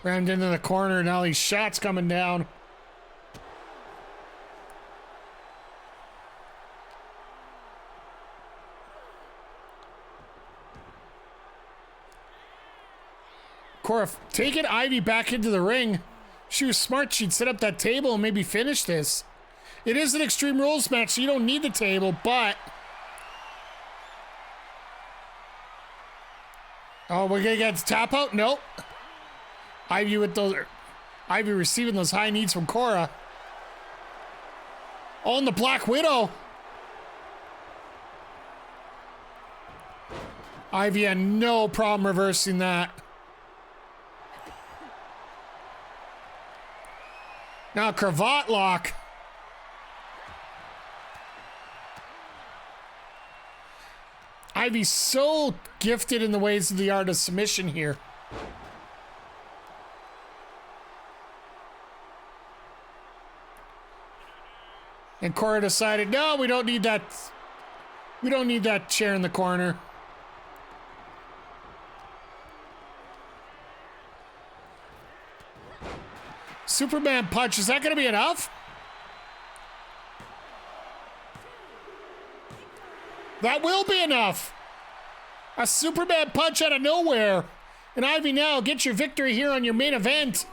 Rammed into the corner, now these shots coming down. Cora taking Ivy back into the ring. She was smart. She'd set up that table and maybe finish this. It is an Extreme Rules match, so you don't need the table, but... oh, we're gonna get the tap out? Nope. Ivy with those. Ivy receiving those high knees from Cora. On the Black Widow. Ivy had no problem reversing that. Now cravat lock. Ivy's so gifted in the ways of the art of submission here. And Cora decided, no, we don't need that. We don't need that chair in the corner. Superman punch, is that going to be enough? That will be enough. A Superman punch out of nowhere. And Ivy now gets your victory here on your main event.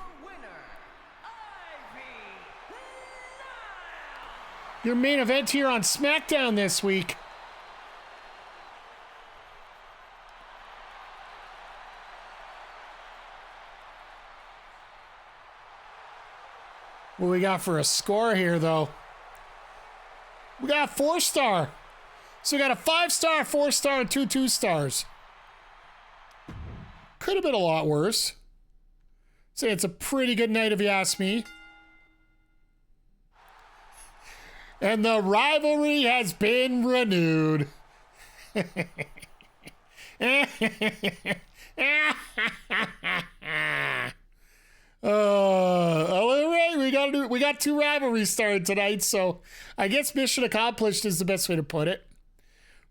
Your main event here on Smackdown this week. What we got for a score here, though? We got a 4-star. So we got a 5-star, 4-star, and 2 2-stars. Could have been a lot worse. Say it's a pretty good night if you ask me. And the rivalry has been renewed. All right, we got 2 rivalries started tonight, so I guess mission accomplished is the best way to put it.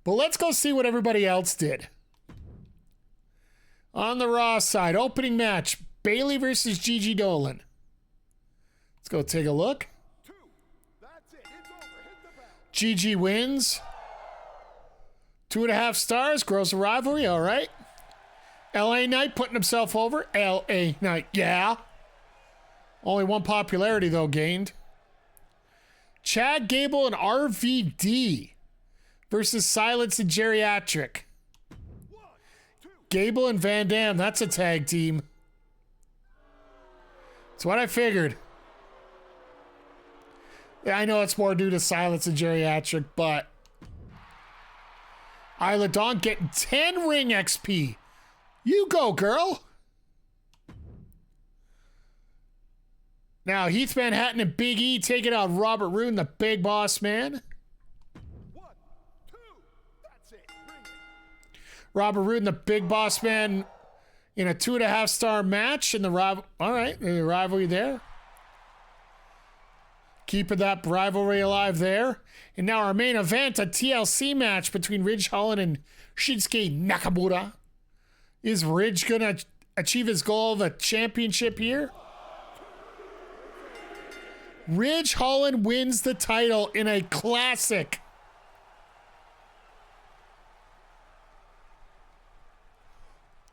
But let's go see what everybody else did. On the Raw side, opening match, Bayley versus Gigi Dolan. Let's go take a look. Gigi wins. 2.5 stars, grows a rivalry, all right. LA Knight putting himself over. LA Knight, yeah. Only 1 popularity, though, gained. Chad Gable and RVD versus Silence and Geriatric. Gable and Van Dam, that's a tag team. That's what I figured. Yeah, I know it's more due to Silence and Geriatric, but Isla Dawn getting 10 ring XP. You go, girl. Now, Heath Manhattan and Big E taking out Robert Roode, the Big Boss Man. 1, 2, that's it. Bring it. Robert Roode and the Big Boss Man in a 2.5-star match in the rival. All right, the rivalry there. Keeping that rivalry alive there. And now our main event, a TLC match between Ridge Holland and Shinsuke Nakamura. Is Ridge going to achieve his goal of a championship here? Ridge Holland wins the title in a classic.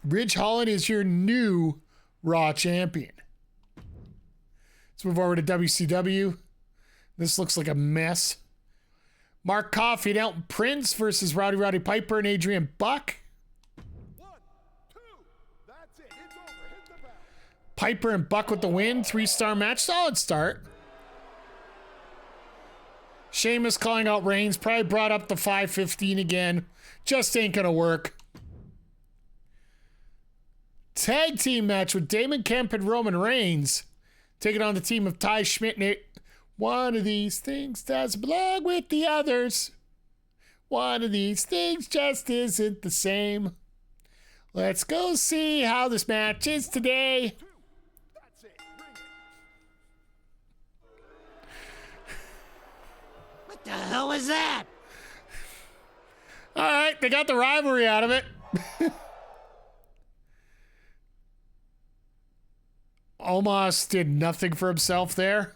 Ridge Holland is your new Raw champion. Let's move over to WCW. This looks like a mess. Mark Coffey and Elton Prince versus Rowdy Piper and Adrian Buck. 1, 2, that's it. It's over. Hit the bell. Piper and Buck with the win. 3-star match. Solid start. Sheamus calling out Reigns. Probably brought up the 515 again. Just ain't gonna work. Tag team match with Damon Kemp and Roman Reigns. Taking on the team of Ty Schmidt and one of these things doesn't belong with the others. One of these things just isn't the same. Let's go see how this match is today. 2, that's it. Bring it. What the hell was that? All right, they got the rivalry out of it. Omos did nothing for himself there.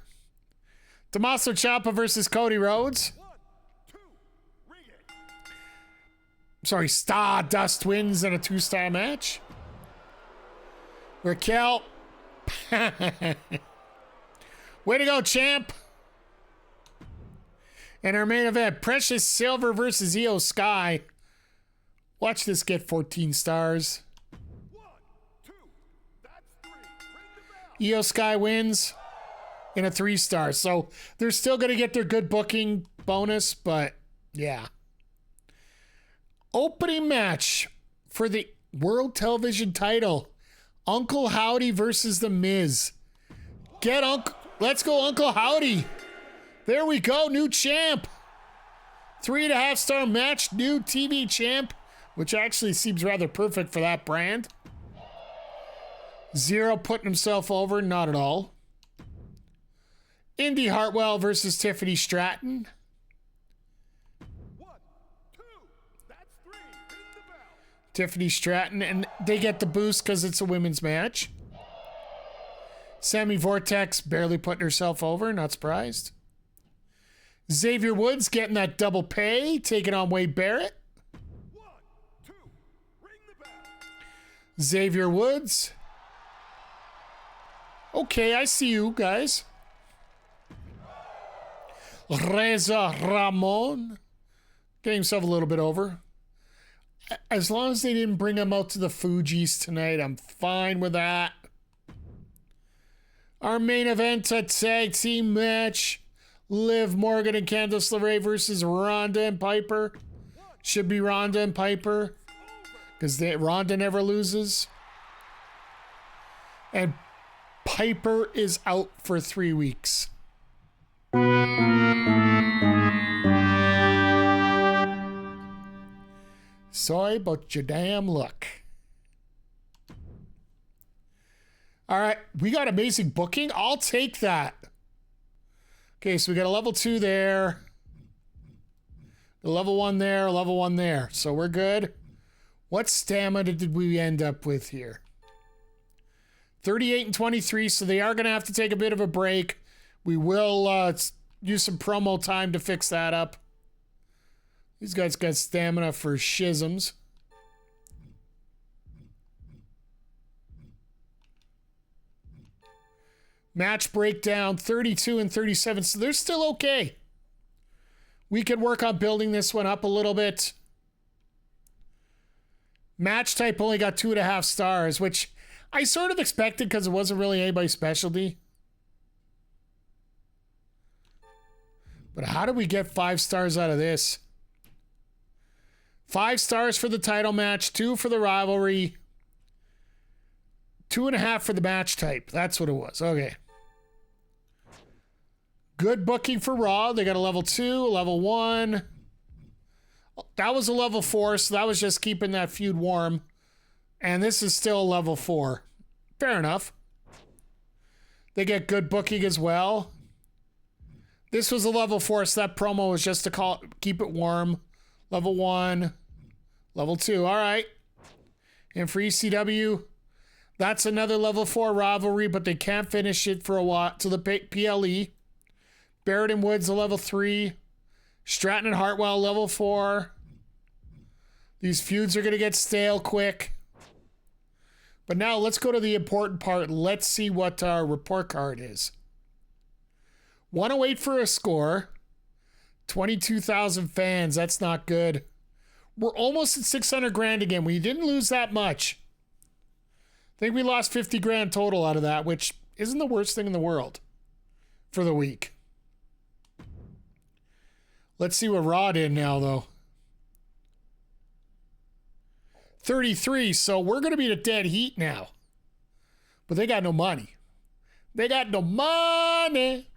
Tommaso Ciampa versus Cody Rhodes. 1, 2, ring it. Sorry, Stardust wins in a 2-star match. Raquel. Way to go, champ. And our main event, Precious Silver versus Io Sky. Watch this get 14 stars. 1, 2, that's 3. Bring Io Sky wins in a 3-star. So they're still going to get their good booking bonus, but yeah. Opening match for the World Television title. Uncle Howdy versus The Miz. Let's go Uncle Howdy. There we go, new champ. 3.5-star match, new TV champ, which actually seems rather perfect for that brand. Zero putting himself over, not at all. Indy Hartwell versus Tiffany Stratton. 1, 2, that's 3. Ring the bell. Tiffany Stratton, and they get the boost because it's a women's match. Sammy Vortex barely putting herself over, not surprised. Xavier Woods getting that double pay, taking on Wade Barrett. 1, 2, ring the bell. Xavier Woods. Okay, I see you guys. Reza Ramon. Getting himself a little bit over. As long as they didn't bring him out to the Fugees tonight, I'm fine with that. Our main event, a tag team match. Liv Morgan and Candice LeRae versus Ronda and Piper. Should be Ronda and Piper, because Ronda never loses. And Piper is out for 3 weeks. Sorry about your damn luck. All right, we got amazing booking. I'll take that. Okay, so we got a level 2 there. A level 1 there, a level 1 there. So we're good. What stamina did we end up with here? 38 and 23, so they are going to have to take a bit of a break. We will use some promo time to fix that up. These guys got stamina for schisms. Match breakdown, 32 and 37, so they're still okay. We could work on building this one up a little bit. Match type only got 2.5 stars, which I sort of expected because it wasn't really anybody's specialty. But how do we get 5 stars out of this? 5 stars for the title match, 2 for the rivalry, 2.5 for the match type. That's what it was. Okay. Good booking for Raw. They got a level 2, a level 1. That was a level 4, so that was just keeping that feud warm. And this is still a level 4. Fair enough. They get good booking as well. This was a level 4, so that promo was just to keep it warm. Level 1, level 2. All right. And for ECW, that's another level 4 rivalry, but they can't finish it for a while to the PLE. Barrett and Woods, a level 3. Stratton and Hartwell, level 4. These feuds are going to get stale quick. But now let's go to the important part. Let's see what our report card is. 108 for a score. 22,000 fans. That's not good. We're almost at 600 grand again. We didn't lose that much. I think we lost 50 grand total out of that, which isn't the worst thing in the world for the week. Let's see what Raw did now, though. 33, so we're going to be at dead heat now. But they got no money. They got no money.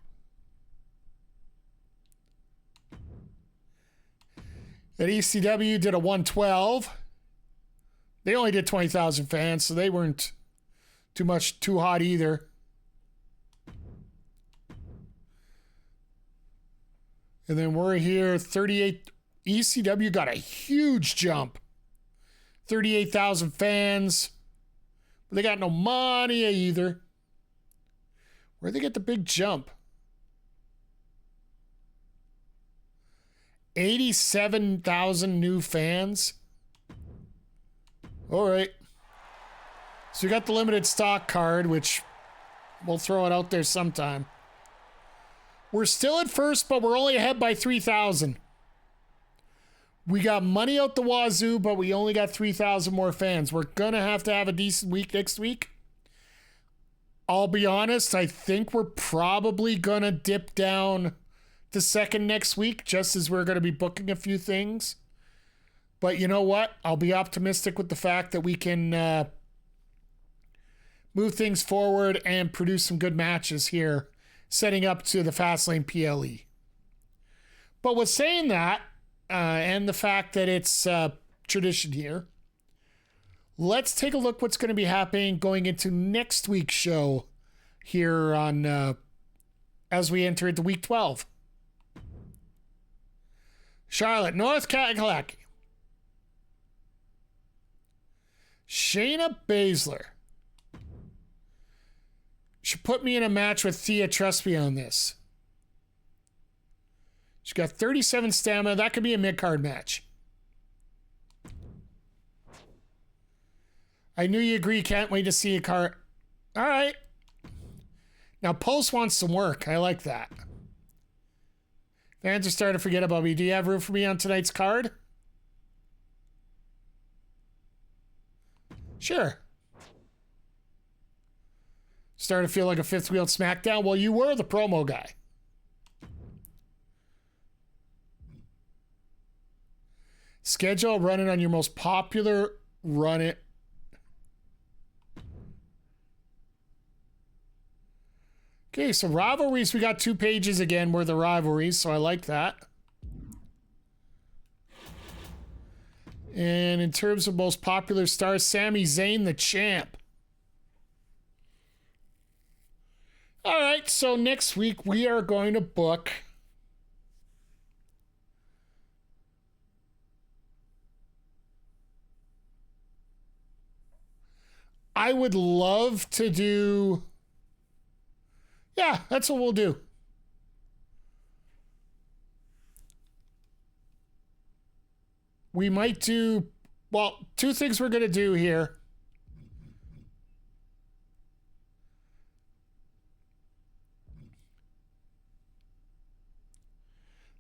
At ECW did a 112. They only did 20,000 fans, so they weren't too hot either. And then we're here, 38. ECW got a huge jump. 38,000 fans. But they got no money either. Where'd they get the big jump? 87,000 new fans. All right. So we got the limited stock card, which we'll throw it out there sometime. We're still at first, but we're only ahead by 3,000. We got money out the wazoo, but we only got 3,000 more fans. We're going to have a decent week next week. I'll be honest, I think we're probably going to dip down to second next week, just as we're going to be booking a few things. But you know what? I'll be optimistic with the fact that we can move things forward and produce some good matches here, setting up to the Fastlane PLE. But with saying that, and the fact that it's tradition here, let's take a look what's going to be happening going into next week's show here on as we enter into week 12. Charlotte, North Carolina. Shayna Baszler. Should put me in a match with Thea. Trust me on this. She's got 37 stamina. That could be a mid-card match. I knew you agree. Can't wait to see a card. All right. Now, Post wants some work. I like that. Fans are starting to forget about me. Do you have room for me on tonight's card? Sure. Starting to feel like a fifth wheel Smackdown. Well, you were the promo guy. Schedule running on your most popular run it. Okay, so rivalries. We got 2 pages again where the rivalries, so I like that. And in terms of most popular stars, Sami Zayn, the champ. All right, so next week we are going to book I would love to do, yeah, that's what we'll do. We might do, well, 2 things we're going to do here.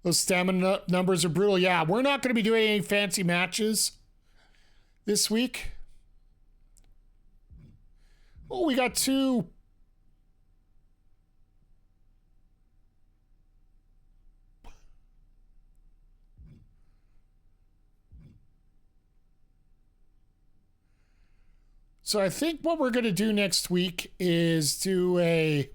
Those stamina numbers are brutal. Yeah, we're not going to be doing any fancy matches this week. Oh, we got 2. So I think what we're going to do next week is do a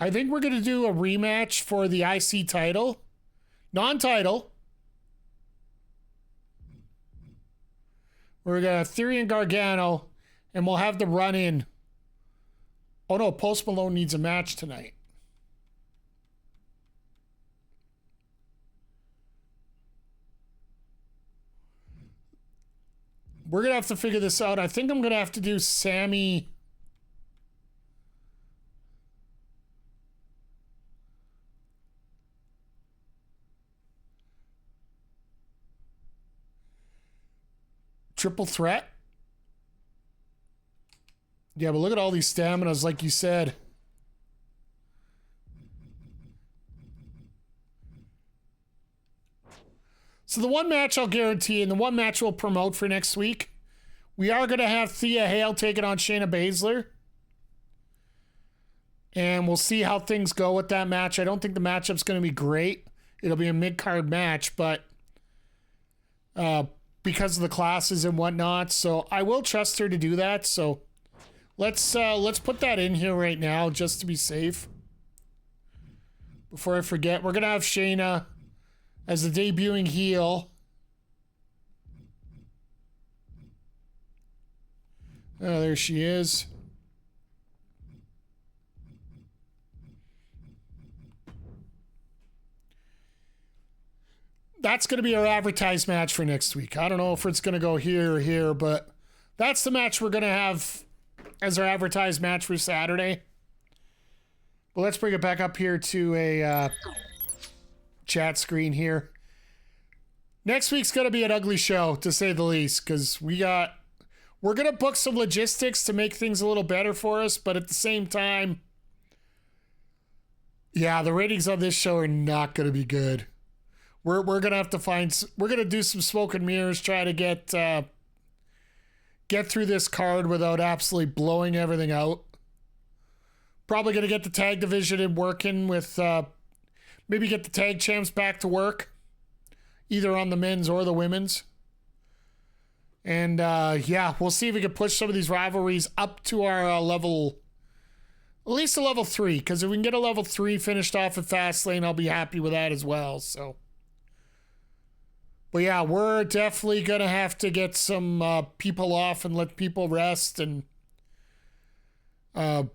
I think we're going to do a rematch for the IC title. Non-title. We're going to Theory and Gargano, and we'll have the run-in. Oh, no, Post Malone needs a match tonight. We're going to have to figure this out. I think I'm going to have to do Sami. Triple threat. Yeah, but look at all these staminas, like you said. So the one match I'll guarantee, and the one match we'll promote for next week, we are going to have Thea Hale taking on Shayna Baszler. And we'll see how things go with that match. I don't think the matchup's going to be great. It'll be a mid-card match, but because of the classes and whatnot, so I will trust her to do that. So let's put that in here right now just to be safe. Before I forget, we're going to have Shayna as the debuting heel. Oh, there she is. That's going to be our advertised match for next week. I don't know if it's going to go here or here, but that's the match we're going to have as our advertised match for Saturday. But let's bring it back up here to a chat screen here. Next week's going to be an ugly show, to say the least, because we're going to book some logistics to make things a little better for us, but at the same time, yeah, the ratings on this show are not going to be good. we're gonna have to we're gonna do some smoke and mirrors, try to get through this card without absolutely blowing everything out. Probably gonna get the tag division in working with maybe get the tag champs back to work, either on the men's or the women's. And yeah, we'll see if we can push some of these rivalries up to our level, at least a level 3. Because if we can get a level 3 finished off at Fastlane, I'll be happy with that as well. So, but yeah, we're definitely gonna have to get some people off and let people rest. And I'm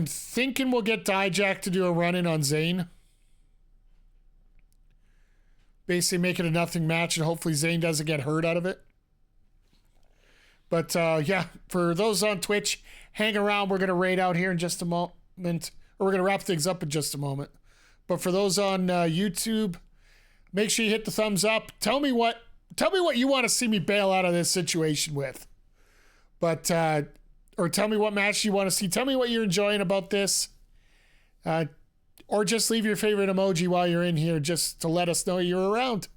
thinking we'll get Dijak to do a run-in on Zayn. Basically make it a nothing match, and hopefully Zayn doesn't get hurt out of it. But yeah, for those on Twitch, hang around. We're going to raid out here in just a moment. Or we're going to wrap things up in just a moment. But for those on YouTube, make sure you hit the thumbs up. Tell me what you want to see me bail out of this situation with. But or tell me what match you want to see. Tell me what you're enjoying about this. Or just leave your favorite emoji while you're in here just to let us know you're around.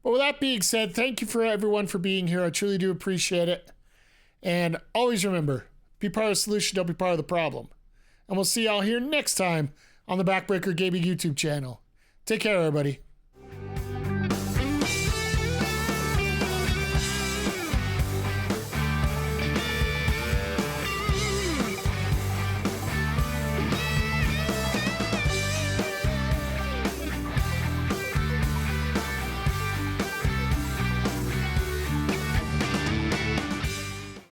But with that being said, thank you for everyone for being here. I truly do appreciate it. And always remember, be part of the solution, don't be part of the problem. And we'll see y'all here next time on the Backbreaker Gaming YouTube channel. Take care, everybody.